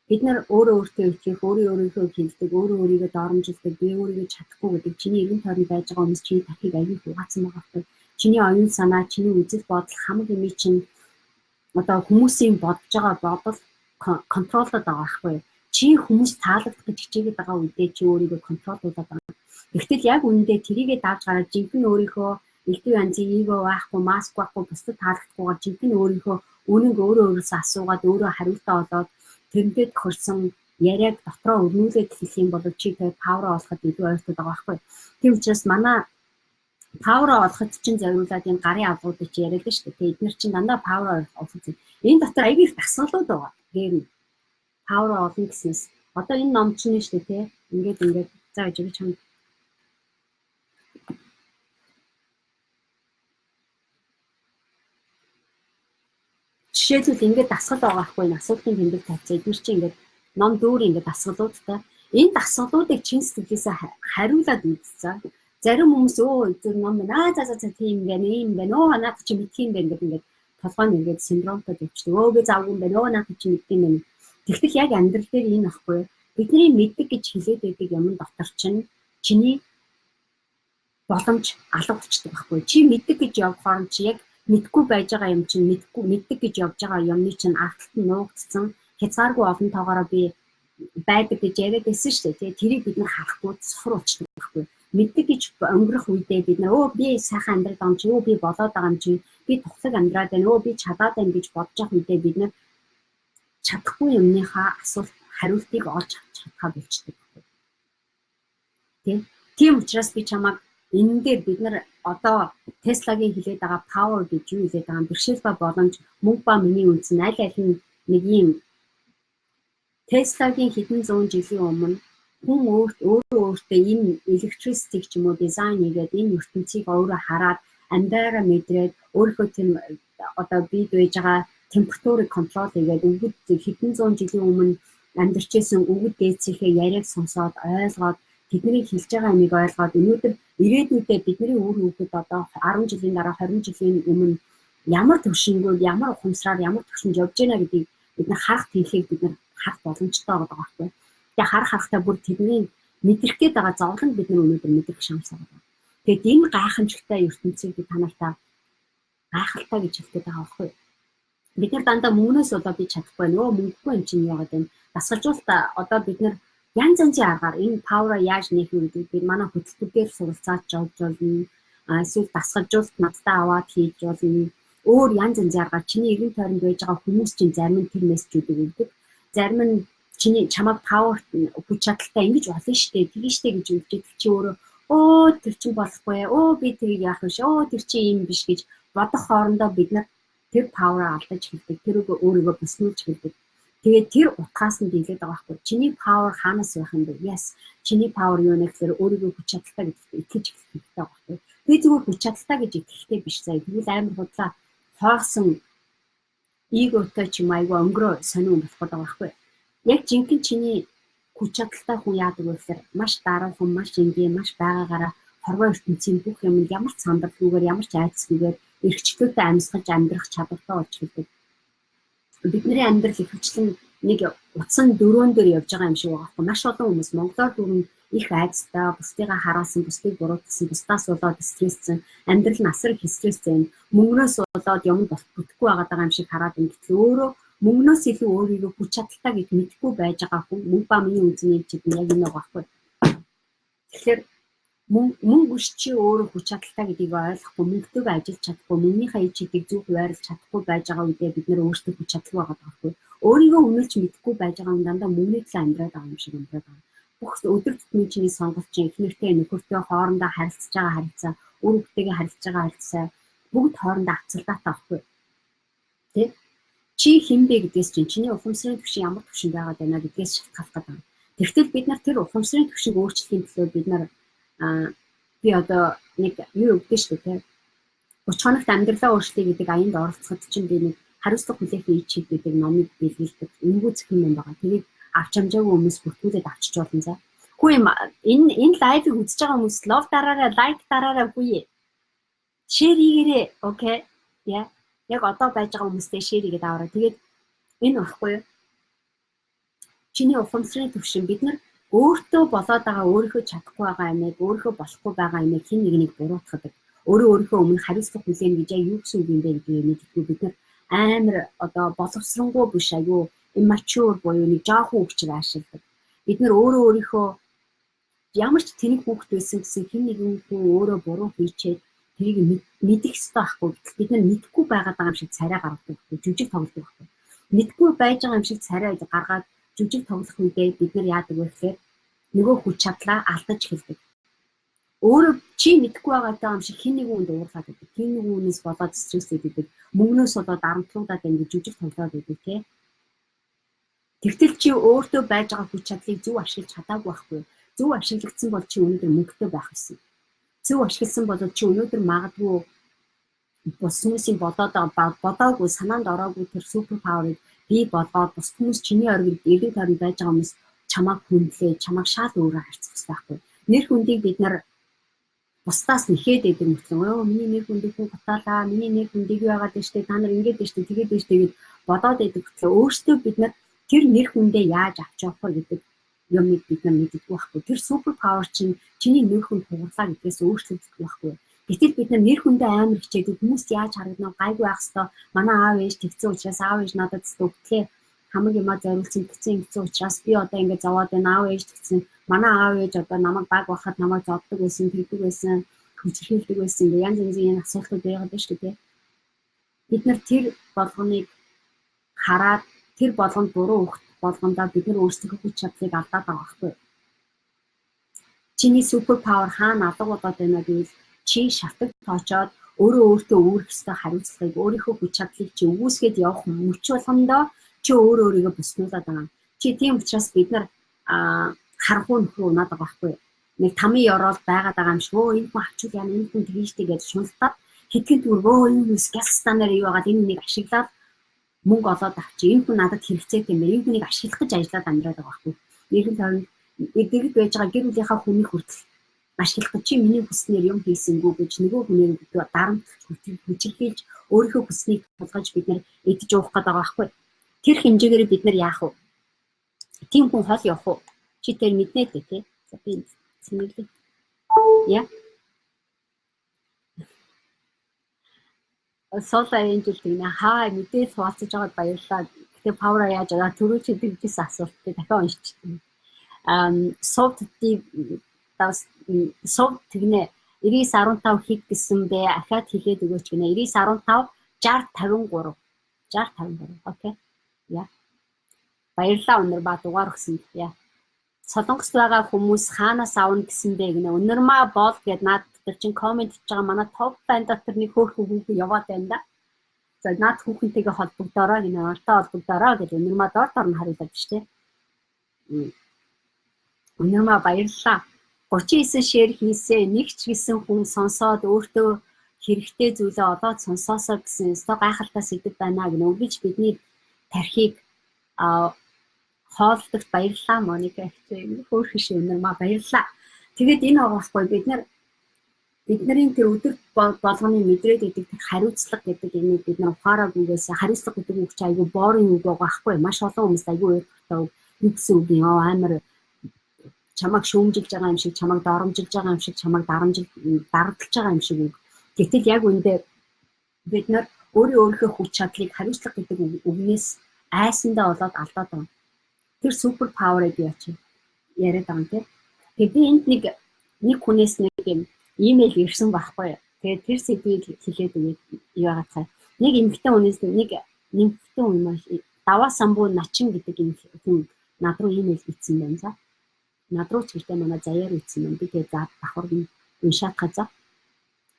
Бид нар өөртөө итгэх, өөрийнхөө хэлдэг, өөрийгөө доромжилдаг, би өөрийгөө чадахгүй гэдэг чиний эргэн тойронд байж байгаа хүмүүс чиний тархийг аягүй хугаацсан багахгүй. Чиний оюун санаа, чиний үзэл бодол хамаг юм чинь одоо хүмүүсийн бодож байгаа бодол контролдод байгаа байхгүй. Чи хүмүүс таалагдах гэж хичээгээд байгаа үедээ чи өөрийгөө контролдуулаад байгаа. Гэхдээ яг үнэндээ тэрийгээ давж гараад жинхэнэ өөрийнхөө элдв янзын эго байхгүй, маск байхгүй, бусдад таалагдахгүйгээр жинхэнэ өөрийнхөө өөрөөсөө асуугаад өөрөө хариултаа олоод тэрнээ тохирсон яриаг дотроо өрнүүлээд хэлэх юм бол чи тэр power олоход илүү ойртод байгаа байхгүй. Тийм учраас манай power олоход чинь зориулаад энэ гарын авлуудыг чи яриад шүү дээ. Эдгээр чинь дандаа power олох юм. Энэ дотор аягүй их дасгалууд байгаа. Тэр power олно гэснээс одоо энэ ном чинь шүү дээ тий. Ингээд за гэж чам жишээлбэл ингээд дасгал байгаа хгүй энэ асуултын тэмдэг тавьцаа эдгээр чинь ингээд ном дүүр ингээд дасгалуудтай энэ дасгалуудыг чин сэтгэлээсээ хариулаад үзсэн. Зарим хүмүүс зөв ном байна. За тийм байна, ийм байна. Наад чи мэдх юм байна гэдэг ингээд толгойн ингээд синдромтой өвчтөг. Өөгээ завгүй юм байна. Наад чи мэдх юм байна. Тэгтэл яг амьдрал дээр энэ ахгүй. Бидний мэддэг гэж хэлээд байдаг юм дотор чинь чиний боломж алгадчихдаг байхгүй. Чи мэддэг гэж явахаар чи яг мэдгүй байж байгаа юм чинь мэддэг гэж явж байгаа юмны чинь арталт нь нуугдсан хязгааргүй олон тоогоороо би байдаг гэж яриад байсан шүү дээ. Тэрийг бид нар харахгүй сохор болчихдог байхгүй. Мэддэг гэж өнгөрөх үедээ бид нар би сайхан амьдрал байгаа юм чи би болоод байгаа юм чи би тухлаг амьдраад байна би чадаад байна гэж бодож явах үедээ бид нар чадахгүй юмныхаа асуулт хариултыг олж чадхаа болчихдог байхгүй. Тийм учраас би чамайг энэ дээр бид нар одоо Tesla-гийн хэлээд байгаа power гэж юу хэлээд байгаа юм бэрхшээл ба боломж мөнгө ба миний үнц нь аль аль нь нэг юм Tesla-гийн хэдэн зуун жилийн өмнө хүн өөртөө энэ electricity ч юм уу дизайн хийгээд энэ ертөнцийг өөрөө хараад амдаараа мэдрээд өөрийнхөө тийм одоо бид байж байгаа температурыг контрол хийгээд өгд хэдэн зуун жилийн өмнө амьдарч байсан өгд дээдсийнхээ яриаг сонсоод ойлгоод тэдний хэлж байгаа юмыг ойлгоод өнөөдөр ирээдүйдээ бидний үр хүүхэд одоо 10 жилийн дараа 20 жилийн өмнө ямар төвшингөө ямар ухамсараар ямар төвшөнд явж байна гэдгийг бид нар харах тэнхийг бид нар харах боломжтой байгаа байхгүй. Тэгээ харахтаа бүр тэдний мэдрэх гээд байгаа зовлон бид нар өнөөдөр мэдрэх шанс байгаа. Тэгээд энэ гайхамшигтай ертөнцийг бид танартаа гайхалтай гэж хэлдэг байгаа байхгүй. Бид нар дандаа мөнгнөөс болоод би чадахгүй нөө мөнгөгүй юм чинь яагаад вэ? Дасгалжуулалт одоо бид нар янз янзын аргаар энэ power-а яаж нээх вэ гэдэг бид манай хөтөлбөрээр суралцаад жолж болно. Эсвэл дасгалжуулалт надтай аваад хийж болно. Өөр янз янзын аргаар чиний эргэн тойронд байж байгаа хүмүүс чинь зарим нь тэр мессежүүдийг өгдөг. Зарим нь чиний чамайг power хүч чадалтай ингэж болно штэ тэгэн штэ гэж үлдээд чи өөрөө тэр чинь болохгүй би тэрийг яах вэ тэр чинь юм биш гэж бодох хоорондоо бид нар тэр power-а алдаж хэлдэг тэрийг өөрийгөө бүснүүлж хэлдэг тэгээд тэр утгаас нь дийлээд байгаа байхгүй чиний power хаанаас байх юм бэ yes чиний power юу нэ гэхээр өөрийгөө хүч чадалтай гэдэгт итгэж хэлэх хэрэгтэй байхгүй би зүгээр хүч чадалтай гэж итгэхтэй биш заа тэгвэл амар худлаа хоолсон эготой ч юм айгүй өнгөрөө сонио болох гэдэг байхгүй яг жинхэнэ чиний хүч чадалтай хүн яадаг вэ гэхээр маш даруухан, маш энгийн, маш байгаагаараа хорвоо ертөнцийн бүх юмд ямар ч сандралгүйгээр, ямар ч айцгүйгээр эрхчлөөтэй амьсгаж амьдрах чадвартай болж хэлдэг. Бидний амьдрал ихэвчлэн нэг утсан дөрөөн дээр явж байгаа юм шиг байгаа байхгүй. Маш олон хүмүүс Монголоор дөрөв их айцтай, бусдыгаа хараасан, бусдыг буруутгасан, бусдаас болоод стресссэн, амьдрал нь асар их стресстэй, мөнгнөөс болоод юм бүтэхгүй байгаа юм шиг хараад ингэтэл өөрөө мөнгнөөс илүү өөрийгөө хүч чадалтай гэж мэдгүй байж байгаа хүн мөнгө ба миний үнцний чид яг энэ байгаа байхгүй. Тэгэхээр мөнгө биш чи өөрөө хүч чадалтай гэдгийг ойлгохгүй мөнгөтэйгээ ажиллаж чадахгүй мөнгөнийхээ ичүүдийг зөв хуваарлаж чадахгүй байж байгаа үедээ бид нэр өөрсдөө хүч чадалгүй байгаа байхгүй. Өөрийгөө үнэлж мэдгүй байж байгаа юм дандаа мөнгөний төлөө амьдраад байгаа юм шиг амьдраад байгаа. Бүх өдөр тутмын чиний сонголт чинь эхнэртэй нөхөртэй хоорондоо харилцаж байгаа харилцаа, үр хүүхдтэйгээ харилцаж байгаа харилцаа бүгд хоорондоо ацалдаатай байхгүй. Тэ? Чи хинбэ гэдгээс чинь чиний ухамсарын түвшин ямар түвшин байгаад байна гэдгээс шалтгаалж байгаа. Тэгвэл бид нар тэр ухамсарын түвшийг өөрчлөхийн төлөө бид нар би одоо нэг юу өгдөө шүү дээ. 30 хоногт амьдралаа өөрчлөе гэдэг аянд оролцоход чинь би нэг хариуцлага хүлээхийн ичиг гэдэг номыг бэлгэлдэг. Үнгүй зохион юм байгаа. Тэрийг авч амжаагүй хүмүүс бүртгүүлээд авчиж болно за. Хүү юм энэ лайвыг үзэж байгаа хүмүүс лов дараарай, лайк дараарай хүү. Шеэр хийгээрэй. Окей. Яа. Яг одоо байж байгаа хүмүүстэй шеэр хийгээд аваарай. Тэгээд энэ багхгүй юу? Чиний ухамсарын түвшин бид нар өөртөө болоод байгаа өөрийнхөө чадахгүй байгаа юмыг өөрийнхөө болохгүй байгаа юмыг хэн нэгнийг буруутгадаг. Өөрийнхөө өмнө хариуцлага хүлээнэ гэж юу гэсэн үг юм бэ гэдгийг мэддэггүй бид нар амар одоо боловсронгуй биш аюу immature буюу нэг жоохон хүчээр аашилдаг. Бид нар өөрийнхөө ямар ч тэнэг хүүхэд байсан гэсэн хэн нэгэн хүн өөрөө буруу хийчээд тэрийг мэдэх хэрэгтэй байхгүй. Бид нар мэдхгүй байгаад байгаа юм шиг царай гаргадаг. Жүжиг тоглодог байхгүй. Мэдхгүй байж байгаа юм шиг царай гаргаад жүжиг тоглох үедээ бид нар яадаг вэ гэхээр нөгөө хүч чадлаа алдаж хэлдэг. Өөрөө чи мэдхгүй байгаа юм шиг хэн нэгэн хүнд уурлаад байдаг. Хэн нэгэн хүнээс болоод стресстэй байдаг. Мөнгнөөс болоод дарамтлуудаад ингэ жүжиг тоглоод байдаг тий. Тэгтэл чи өөртөө байж байгаа хүч чадлыг зөв ашиглаж чадаагүй байхгүй. Зөв ашиглагдсан бол чи өнөөдөр мөнгөтэй байх гэсэн. Зөв ашигласан бол чи өнөөдөр магадгүй бус хүмүүсийн бодоогүй санаанд ороогүй тэр супер паверыг бий болгоод бус хүмүүс чиний оргид эргэн тойронд байж байгаа хүмүүс чамайг хүндлээ, чамайг шал өөрөөр харьцах хэрэгтэй байхгүй. Нэр хүндийг бид нар бусдаас нэхээд идэг мөртлөө өө миний нэр хүндийг хүн гутаалаа, миний нэр хүндийг яагаад дэжтэй та нар ингэж дэжтэй тэгээд дэжтэй гэж бодоод идэг мөртлөө өөртөө бид нар тэр нэр хүндээ яаж авч явах вэ гэдэг юмыг бид нар мэддэг байхгүй. Тэр супер павер чинь чиний нэр хүнд хугарлаа гэдгээс өөрчлөгдөх байхгүй. Гэтэл бид нар нэр хүндээ амар хичээдэг хүмүүст яаж харагдана гайгүй байх хэвээр манай аав ээж тэгсэн учраас аав ээж надад зүгтлээ хамаг юмаа зориулсан тэгсэн учраас би одоо ингэ зовоод байна аав ээж тэгсэн манай аав ээж одоо намайг баг байхад намайг зоддог байсан тэгдэг байсан хүчрхийлдэг байсан ингэ янз янзын асуудал байгаад байна шүү дээ. Бид нар тэр болгоныг хараад тэр болгонд буруу өгөх болгондоо бид нар өөрсдийнхөө хүч чадлыг алдаад байгаа байхгүй. Чиний супер павер хаана алга болоод байна гэвэл чи шатаг тоочоод өөрөө өөртөө өөрөх ёстой хариуцлагыг өөрийнхөө хүч чадлыг чи өгөөсгээд явах мөч болгондоо чи өөрийгөө буснуулаад байгаа. Чи тийм учраас бид нар харахуй нөхрөө унаад байгаа байхгүй. Нэг тамийн ороод байгаад байгаа юм шиг өө энэ хүн авчуул яа энэ хүн тэгжтэй гэж шуналтаад хэдхэн дөрвөө энэ скалстанаар юу байгаад энэ нэг ашиглаад мөнгө олоод авчи. Энэ хүн надад хэрэгцээтэй юм байна. Энэ хүнийг ашиглах гэж ажиллаад амьдраад байгаа байхгүй. Нэгэн тойронд эдгээр байж байгаа гэр бүлийнхаа хүний хүртэл ашиглах гэж чи миний хүснээр юм хийсэнгүү гэж нөгөө хүнийг дарамт хүчрхийлж өөрийнхөө хүснийг тулгаж бид нар эдэж уух гэдэг байгаа байхгүй. Тэр хэмжээгээр бид нар яах вэ? Тийм хүн хол явах уу? Чи тэр мэднэ дээ тий. За би сэнэглээ. Яа. Соло энжел гэнэ хаа мэдээ суулцаж байгаад баярлалаа. Гэтэ павра яаж байгаа түрүү чи тэгжсэн асуултыг дахиад уншчихсан. Soft тэгнэ 99.15 хит гэсэн бэ ахаад хэлээд өгөөч гинэ 99.15 6053 6053 окей яа баярлалаа өнөр ба дугаар өгсөн яа Солонгост байгаа хүмүүс хаанаас авна гэсэн бэ гинэ өнөрмаа бол гэд наад тэр чин комент хийж байгаа манай топ фан дотор нэг хөөрхөн хүүхэн яваад байна да. За наад хүүхэнтэйгээ холбогдороо гинэ артаа холбогдороо гэж өнөрмаа доор нь хариулаад биш тий. Өнөрмаа баярлалаа. 39 шеэр хийсээ нэг ч гэсэн хүн сонсоод өөртөө хэрэгтэй зүйлээ олоод сонсоосоо гэсэн өстой гайхалтай сэдв байна гэнэ үгүйч бидний тархийг хоолдогт баярлалаа Моника ихтэй хөөрхөн ши өнөрмаа баярлалаа. Тэгээд энэ байгахгүй бидний тэр өдөр болгоны мэдрээд идэг тэр хариуцлага гэдэг энийг бид нар ухаараагүйгээс хариуцлага гэдэг үг чи айгүй боорын үг байхгүй маш олон хүмүүс айгүй өөртөө юу гэсэн үг юм амар чамайг шүүмжилж байгаа юм шиг чамайг доромжилж байгаа юм шиг чамайг дарамжилж байгаа юм шиг үг. Гэтэл яг үндэ бид нар өөрийнхөө хүч чадлыг хариуцлага гэдэг үгнээс айсандаа болоод алдаад байна. Тэр супер паверыг би очив яриад байгаа юм тийм. Тэгээд би энд нэг хүнээс нэг имэйл ирсэн байхгүй. Тэгээд тэр сэдвийг хэлээд өгөөд яагаад цаа. Нэг эмэгтэй хүнээс нэг нэмэгтэй хүн маш даваа самбуу начин гэдэг юм хүн над руу имэйл бичсэн байна за. Над руу ч ихтэй манай заяар ütсэн юм. Би тэгээд давхар уншаад хазаа.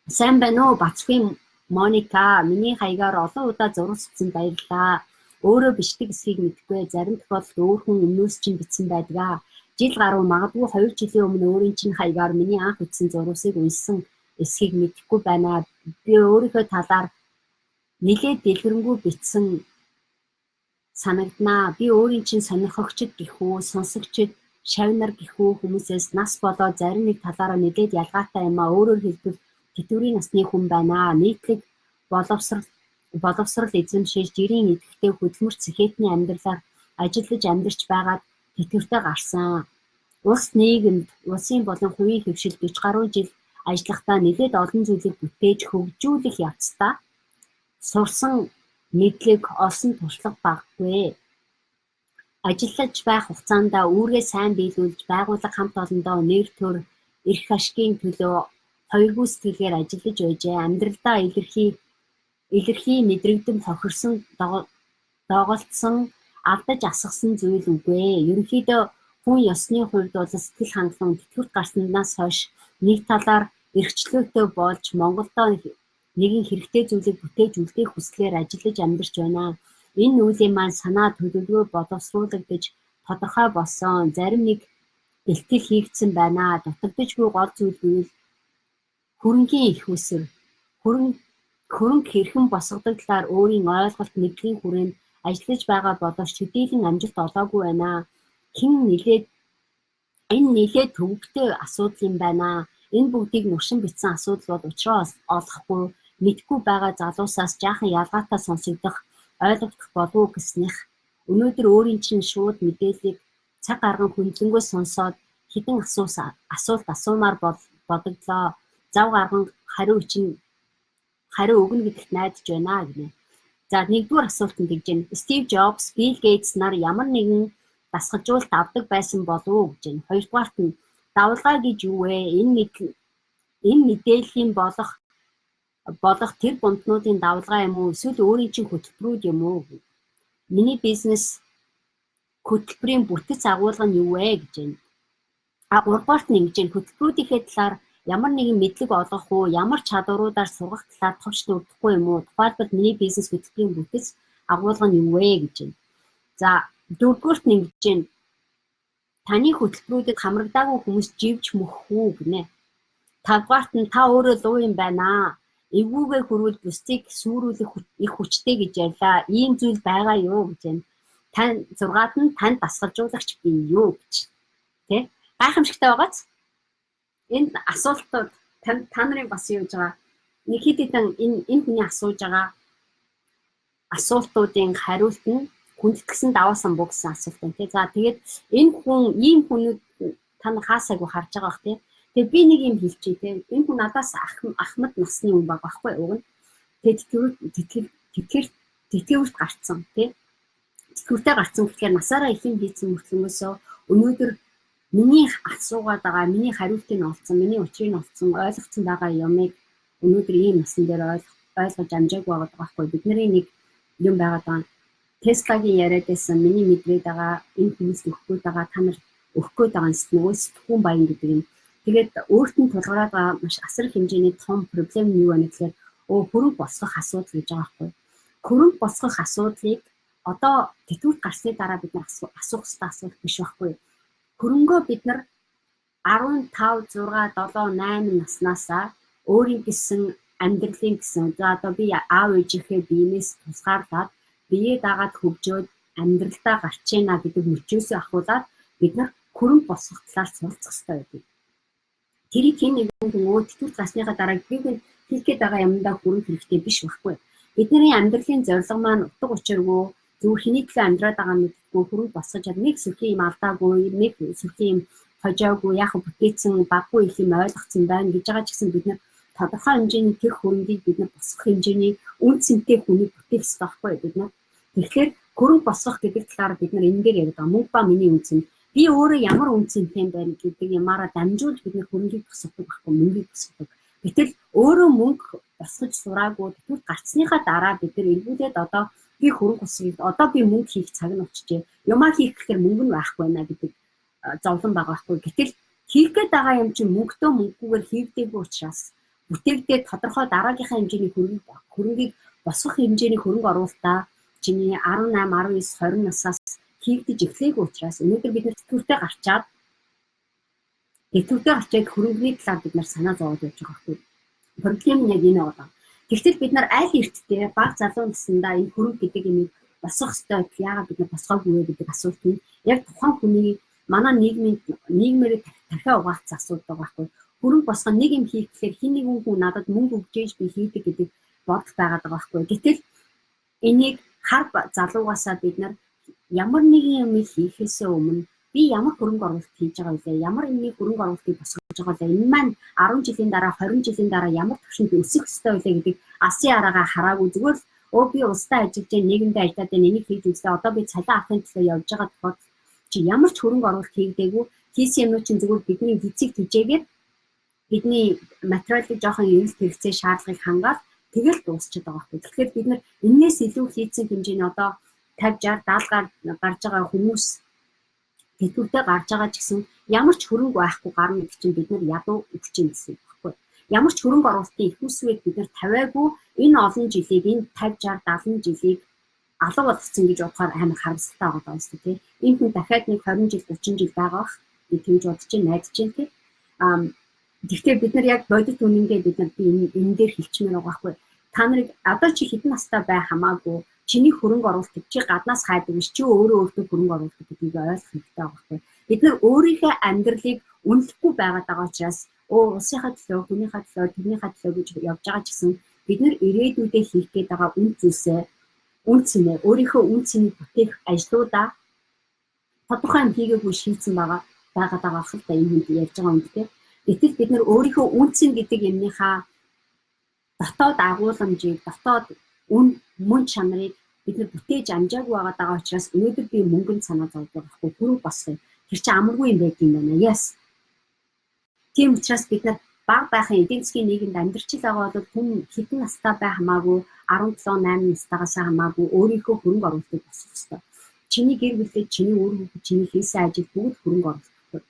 Сайн байна уу Бацгийн Моника миний хаягаар олон удаа зурагчсан баярлаа. Өөрөө бичдэг эсхийг мэдгүй зарим тохиолдолд өөр хүн өмнөөс чинь бичсэн байдгаа. Жил гаруй магадгүй 2 жилийн өмнө өөрийн чинь хаягаар миний анх ütсэн зургуудыг уншсан эсхийг мэдэхгүй байна. Би өөрийнхөө талаар нэлээд дэлгэрэнгүй бичсэн санагднаа. Би өөрийн чинь сонирхогчд гэх үү, сонсогчд шавнар гэх үү хүмүүсээс нас болоод зарим нэг талаараа нэлээд ялгаатай юм а. Өөрөөр хэлбэл тэтгэврийн насны хүн байна. Нийтлэг боловсрал эзэмшиж жирийн идэвхтэй хөдөлмөр цэхэтний амьдралаар ажиллаж амьдарч байгаад тэтгэвртэй гарсан. Улс нийгэмд улсын болон хувийн хөвшил 40 гаруй жил ажиллахдаа нэлээд олон зүйлийг бүтээж хөгжүүлэх явцдаа сурсан мэдлэг олсон туршлага баггүй. Ажиллаж байх хугацаанд үүргээ сайн биелүүлж байгууллага хамт олондоо нэр төр эрх ашигын төлөө хоёргүй сэтгэлээр ажиллаж байжээ. Амьдралдаа илэрхий мэдрэгдэм хохирсон доголдсон алдаж асгасан зүйл үгүй. Ерөнхийдөө хүн ёсны хувьд бол сэтгэл хангалуун тэтгэврт гарснаас хойш нэг талаар эрхчлөөтэй болж Монголдо нэгэн хэрэгтэй зүйлийг бүтээж үлдээх хүслээр ажиллаж амьдарч байна. Энэ үеийн маань санаа төлөвлөгөө боловсруулагдаж тодорхой болсон. Зарим нэг бэлтгэл хийгдсэн байна. Дутагдж буй гол зүйл гэвэл хөрөнгийн их үсэр. Хөрөнгө хэрхэн босгодог талаар өөрийн ойлголт мэдлийн хүрээнд ажиллаж байгаа боловч төдийлөн амжилт олоогүй байна. Энэ нэлээд төвөгтэй асуудал юм байна. Энэ бүгдийг нуршин бичсэн асуудал бол учраа олохгүй мэдгүй байгаа залуусаас жаахан ялгаатай сонсогдох ойлгогдох болов уу гэснийх өнөөдөр өөрийн чинь шууд мэдээллийг цаг гарган хүндлэнгөө сонсоод хэдэн асуулт асуумаар бодогдлоо. Зав гарган хариу өгнө гэдэгт найдаж байна гинэ. За нэгдүгээр асуултанд гэж байна. Стив Джобс, Билл Гейтс нар ямар нэгэн дасгалжуулалт авдаг байсан болов уу гэж байна. Хоёрдугаарт нь давалгаа гэж юу вэ? Энэ мэдээллийн болох тэр гомднуудын давалгаа юм уу? Эсвэл өөрийн чинь хөтөлбөрүүд юм уу? Миний бизнес хөтөлбөрийн бүтэц агуулга нь юу вэ гэж байна. Гуравдугаарт нь ингэж байна. Хөтөлбөрүүдийнхээ талаар ямар нэгэн мэдлэг олгох уу, ямар чадваруудаар сургах талаар товч дурдахгүй юм уу? Тухайлбал миний бизнес хөтөлбөрийн бүтэц агуулга нь юу вэ гэж байна. За дөрөвдүгээрт нь ингэж байна. Таны хөтөлбөрүүдэд хамрагдаагүй хүмүүс живж мөхөх үү гинэ. Тавдугаарт нь та өөрөө луу юм байна аа. Эвгүйгээ хүрвэл бусдыг сүрүүлэх их хүчтэй гэж ярьлаа. Ийм зүйл байгаа юу гэж байна. Зургаад нь танд дасгалжуулагч бий юу гэж. Тэ? Гайхамшигтай байгааз. Энэ асуултууд та нарын бас юу гэж байгаа. Нэг хэд хэдэн энэ хүний асууж байгаа асуултуудын хариулт нь хүндэтгсэн даваасан буу гэсэн асуулт байна. Тэ? За тэгээд энэ хүн ийм хүнүүд та нар хаасайгүй харж байгаа бах тий. Тэгээ би нэг юм хэлчихье тий. Энэ хүн надаас ахмад насны хүн байгаа байхгүй уг нь. Тэгээ тэтгэврт гарцсан тий. Тэтгэвртээ гарцсан гэхээр насаараа их юм хийсэн мөртлөнгөөсөө өнөөдөр миний асуугаад байгаа, миний хариултыг олцсон, миний учрыг олцсон, ойлгоцсон байгаа юмыг өнөөдөр ийм насн дээр ойлгож амжаагүй байгаа байхгүй. Бидний нэг юм байгаа даа. Теслагийн яриад байсан миний мэдрээд байгаа энэ хүмүүс өгөхгүй байгаа та нар өгөхгүй байгаа нөгөө сэтгүүн баян гэдэг юм. Тэгээд өөрт нь тулгараад байгаа маш асар хэмжээний том проблем нь юу вэ гэхээр хөрөнгө босгох асуудал гэж байгаа байхгүй. Хөрөнгө босгох асуудлыг одоо тэтгэврт гарсны дараа бид нар асуух хэрэгтэй асуулт биш байхгүй. Хөрөнгөө бид нар 15, 6, 7, 8 наснаасаа өөрийн гэсэн амьдралын гэсэн одоо би аав ээжийнхээ биенээс тусгаарлаад бие дагаад хөгжөөд амьдралдаа гарч ийна гэдэг мөчөөсөө ахуулаад бид нар хөрөнгө босгох талаар суралцах хэрэгтэй байдаг. Тэрийг хэн нэгэн хүн тэтгэврт гарсныхаа дараа хийх гээд байгаа юмдаа хөрөнгө хэрэгтэй биш байхгүй. Бидний амьдралын зорилго маань утга учиргүй зүгээр хэний төлөө амьдраад байгаа мэдгүй хөрөнгө босгож чад нэг сүрхий юм алдаагүй нэг сүрхий юм хожоогүй яг бүтээсэн баггүй их юм ойлгоцсон байна гэж байгаа ч гэсэн бид нар тодорхой хэмжээний тэр хөрөнгийг бид нар босгох хэмжээний үн цэнтэй хүнийг бүтээх хэрэгтэй байхгүй бид нар. Тэгэхээр хөрөнгө босгох гэдэг талаар бид нар энэ дээр яриад байгаа. Мөнгө ба миний үн цэн. Би өөрөө ямар үн цэнтэй юм байна гэдэг ямаараа дамжуулж бид нар хөрөнгийг босгодог байхгүй мөнгийг босгодог. Гэтэл өөрөө мөнгө босгож сураагүй тэтгэврт гарцсныхаа дараа бид нар эргүүлээд одоо би хөрөнгө босгоё. Одоо би мөнгө хийх цаг нь очжээ. Юмаа хийх гэхээр мөнгө нь байхгүй байна гэдэг зовлон байгаа байхгүй. Гэтэл хийх гээд байгаа юм чинь мөнгөтэй мөнгөгүйгээр хийгдээгүй учраас бүтээгдээ тодорхой дараагийнхаа хэмжээний хөрөнгийг босгох хэмжээний хөрөнгө оруулалтаа чиний 18, 19, 20 насаас хийгдэж эхлэегүй учраас өнөөдөр бид тэтгэвртээ гарчаад хөрөнгөний талаар бид нар санаа зовоод явж байгаа байхгүй. Проблем нь яг энэ байна. Тэгвэл бид нар аль эртдээ бага залуу наснда энэ хөрөнгө гэдэг юмыг босгох ёстой. Яагаад бид нар босгоогүй вэ гэдэг асуулт нь яг тухайн хүний манай нийгмээр дахиад угаалцсан асуудал байгаа байхгүй. Хөрөнгө босгох нэг юм хийх гэхээр хин нэгэн хүн надад мөнгө өгч ээж би хийдэг гэдэг бодол байгаад байгаа байхгүй. Гэтэл энийг хар залуугаасаа бид нар ямар нэгэн юм хийхээсээ өмнө би ямар хөрөнгө оруулалт хийж байгаа вэ? Ямар нэг хөрөнгө оруулалтыг босгож байгаа вэ? Энэ маань 10 жилийн дараа, 20 жилийн дараа ямар төвшөнд өсөх ёстой вэ гэдэг асын араагаа хараагүй зүгээр л би улстай ажиллаж нийгэмдээ ажиллаад энийг хийж үзлээ. Одоо би цалин авахын төлөө явж байгаа тохиолдолд чи ямар ч хөрөнгө оруулалт хийгдээгүй хийсэн юмнууд чинь зүгээр бидний эцэг тэжээгээд бидний материалын жоохон эрэлт хэрэгцээ шаардлагыг хангаад тэгэл дуусчихад байгаа байхгүй. Тэгэхээр бид нар энээс илүү хийцэн хэмжээний одоо 50, 60, 70 гарч байгаа хүмүүс тэтгэвртээ гарч байгаа ч гэсэн ямар ч хөрөнгө байхгүй гарна гэдэг чинь бид нар ядуу өгч юм гэсэн үг байхгүй. Ямар ч хөрөнгө оруулалтын их үсвэг бид нар тавиагүй энэ олон жилийг энэ 50, 60, 70 жилийг алга болгоцсон гэж бодохоор амар харамсалтай байгаа даа шүү дээ. Энэ хүн дахиад нэг 20 жил 30 жил байгаа бах би тэгж бодож чинь найдаж чинь тий. Гэхдээ бид нар яг бодит үнэнгээ бид нар энэ дээр хэлчмээр байгаа байхгүй. Та нарыг одоо чи хэдэн настай бай хамаагүй чиний хөрөнгө оруулалт чи гаднаас хайдаг биш чи өөрөө хөрөнгө оруулалт гэдгийг ойлгох хэрэгтэй байгаа байхгүй. Бид нар өөрийнхөө амьдралыг үнэлэхгүй байгаад байгаа учраас улсынхаа төлөө, хүнийхээ төлөө, тэрнийхээ төлөө гэж явж байгаа ч гэсэн бид нар ирээдүйдээ хийх гээд байгаа үн зүйлсээ, үн цэнэ, өөрийнхөө үн цэнийг бүтээх ажлуудаа тодорхой юм хийгээгүй шийдсэн байгаа хэл та энэ хүнд ярьж байгаа үнэтэй. Гэтэл бид нар өөрийнхөө үн цэн гэдэг юмныхаа дотоод агуулмжийг, дотоод мөн чанарыг бид нар бүтээж амжаагүй байгаа учраас өнөөдөр би мөнгөнд санаа зовж байгаа байхгүй, түрүү босгоё. Тэр чинь амаргүй юм байт юм байна. Yes. Тийм учраас бид нар бага байхын эдийн засгийн нийгэмд амьдарч байгаа бол хүн хэдэн настай бай хамаагүй 17, 8 настайгаас хамаагүй өөрийнхөө хөрөнгө оруулалтыг босгох ёстой. Чиний гэр бүлээ, чиний өөр хүүхэд, чиний хийсэн ажил бүгд хөрөнгө оруулалт.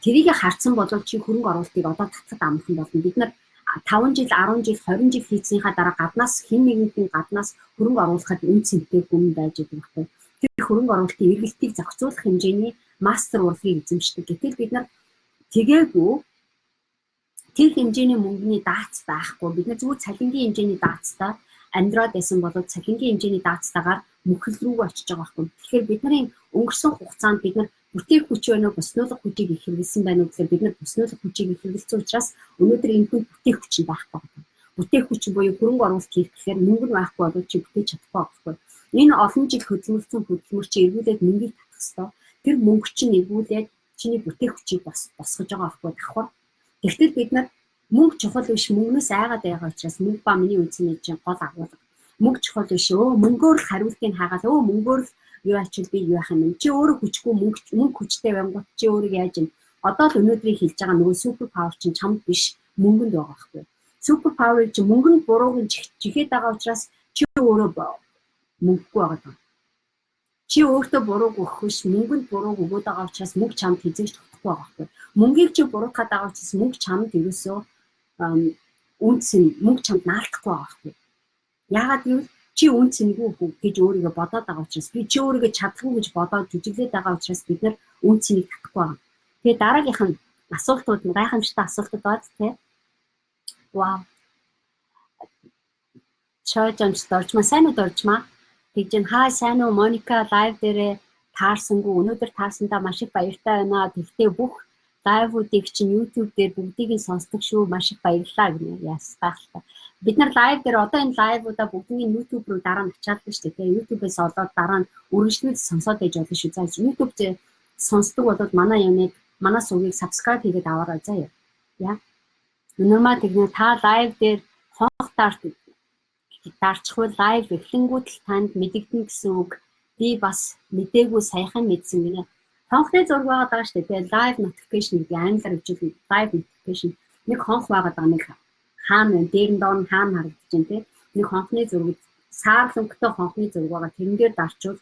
Тэрийг харсан бол чи хөрөнгө оруулалтыг одоо татхад амархан болно. Бид нар 5 жил, 10 жил, 20 жил хийснийхаа дараа гаднаас хэн нэгэн хүн гаднаас хөрөнгө оруулахад үн цэнтэй хүн байж байгаа байхгүй. Тэр хөрөнгө оруулалтын эргэлтийг зохицуулах хэмжээний мастер урлагийг эзэмшдэг. Гэтэл бид нар тэгээгүй тэр хэмжээний мөнгөний даац байхгүй. Бид нар зүгээр цалингийн хэмжээний даацтай амьдраад байсан бол цалингийн хэмжээний даацтайгаар мөхөл рүүгээ очиж байгаа байхгүй. Тэгэхээр бидний өнгөрсөн хугацаанд бид нар бүтээх хүч өнөө боснуулах хүчийг их хэрэглэсэн байна уу гэхээр бид нар боснуулах хүчийг их хэрэглэсэн учраас өнөөдөр энэ хүн бүтээх хүч нь байхгүй байна. Бүтээх хүч буюу хөрөнгө оруулалт хийх гэхээр мөнгө нь байхгүй бол чи бүтээж чадахгүй байхгүй. Энэ олон жил хөдөлмөрсөн хөдөлмөр чи эргүүлээд мөнгийг татах ёстой. Тэр мөнгө чинь эргүүлээд чиний бүтээх хүчийг босгож байгаа байхгүй давхар. Тэгтэл бид нар мөнгө чухал биш, мөнгнөөс айгаад байгаа учраас мөнгө ба миний үнцний чинь гол агуулга. Мөнгө чухал биш. Мөнгөөр л хариултыг хаагаад мөнгөөр л юу ачил би юу яах юм. Чи өөрөө хүчгүй мөнгө хүчтэй байнгут чи өөрөө яаж юм. Одоо л өнөөдрийг хэлж байгаа нөгөө супер павер чинь чамд биш, мөнгөнд байгаа байхгүй. Супер павер чинь мөнгөнд бурууг жихэд байгаа учраас чи өөрөө мөнгөгүй байгаа. Чи өөртөө бурууг өгөх биш, мөнгөнд бурууг өгөөд байгаа учраас мөнгө чамд хизээж тогтохгүй байгаа байхгүй. Мөнгийг чи буруутгаад байгаа учраас мөнгө чамд ерөөсөө үнцэн мөнгө чамд наалдахгүй байгаа байхгүй. Яагаад гэвэл чи үн цэнгүй гэж өөрийгөө бодоод байгаа учраас би чи өөрийгөө чадахгүй гэж бодоод жүжиглээд байгаа учраас бид нар үн цэнийг татахгүй байна. Тэгээ дараагийнх нь асуултууд нь гайхамшигтай асуултууд бод тэ. Вау. Чойжамж доржмаа, сайн уу доржмаа? Тэгж хай сайн уу Моника лайв дээрээ таарсангүй өнөөдөр таарсандаа маш их баяртай байна. Тэгтээ бүх лайвуудыг чинь YouTube дээр бүгдийг нь сонсдог шүү. Маш их баярлалаа гэнэ. Яс гайхалтай. Бид нар лайв дээр одоо энэ лайвуудаа бүгдийг нь YouTube руу дараа нь ачаалдаг шүү дээ. YouTube-ээс олоод дараа нь үргэлжлүүлж сонсоод байж болно шүү. За YouTube дээр сонсдог бол манай сувгийг subscribe хийгээд аваарай заяа. Яа. Өнөөмаа тэгнэ та лайв дээр хонх дарчихвал лайв эхлэнгүүд л танд мэдэгдэн гэсэн үг. Би бас мэдээгүй саяхан мэдсэн гинэ. Хонхны зураг байгаа даа шүү дээ. Live notification гэдэг англиар хэлж live notification. Нэг хонх байгаа даа нэг хаана дээр нь доор хаана харагдаж байна те. Нэг хонхны зураг саарлөнгөтэй хонхны зураг байгаа. Тэрэн дээр дарчвал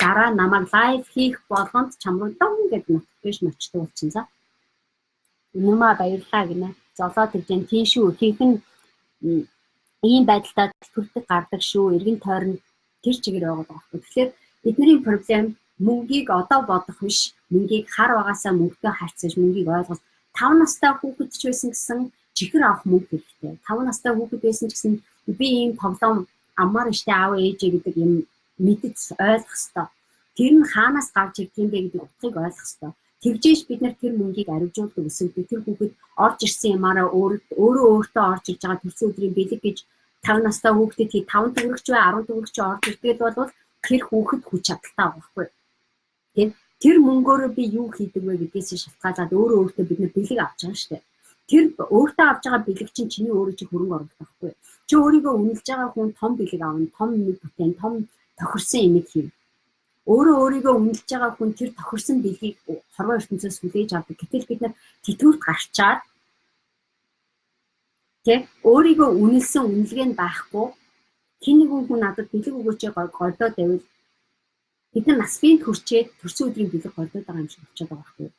дараа намайг live хийх болгонд чам руу дон гэдэг notification очдог болчихно за. Өнөөмаа баярлалаа гинэ. Золоод гэж тийм шүү. Хийхэн ийм байдалтай төрдөг гардаг шүү. Эргэн тойрон тэр чигээр байгаа байхгүй. Тэгэхээр бидний проблем мөнгийг одоо бодох биш, мөнгийг хар угаасаа мөнгөтэй харьцаж мөнгийг ойлгох. 5 настай хүүхэд ч байсан гэсэн чихэр авах мөнгө хэрэгтэй. 5 настай хүүхэд байсан ч гэсэн би ийм тоглоом аммаар штэ аав ээжээ гэдэг юм мэдэж ойлгох ёстой. Тэр нь хаанаас гарч ирдэг юм бэ гэдэг утгыг ойлгох ёстой. Тэгжээч бид нар тэр мөнгийг аривжуулдаг эсвэл тэр хүүхэд орж ирсэн юмараа өөртөө орж ирж байгаа төрсөн өдрийн бэлэг гэж 5 настай хүүхдэд 5 төгрөгч бай 10 төгрөгч орж ирдэг бол тэр хүүхэд хүч чадалтай байгаа байхгүй. Тэр мөнгөөрөө би юу хийдэг вэ гэдгээс шалтгаалаад өөртөө бид нар бэлэг авч байгаа шүү дээ. Тэр өөртөө авч байгаа бэлэг чинь чиний өөрөө чи хөрөнгө оруулалт байхгүй. Чи өөрийгөө үнэлж байгаа хүн том бэлэг авна, том нэг бүтээн, том тохирсон юм хий. Өөрийгөө үнэлж байгаа хүн тэр тохирсон бэлгийг хорвоо ертөнцөөс хүлээж авдаг. Гэтэл бид нар тэтгүүрт гарчаад өөрийгөө үнэлсэн үнэлгээ нь байхгүй хин нэгэн хүн надад бэлэг өгөөч годоод байвал бид нар нас биед хүрчээд төрсөн өдрийн бэлэг годоод байгаа юм шиг болчиход байгаа байхгүй.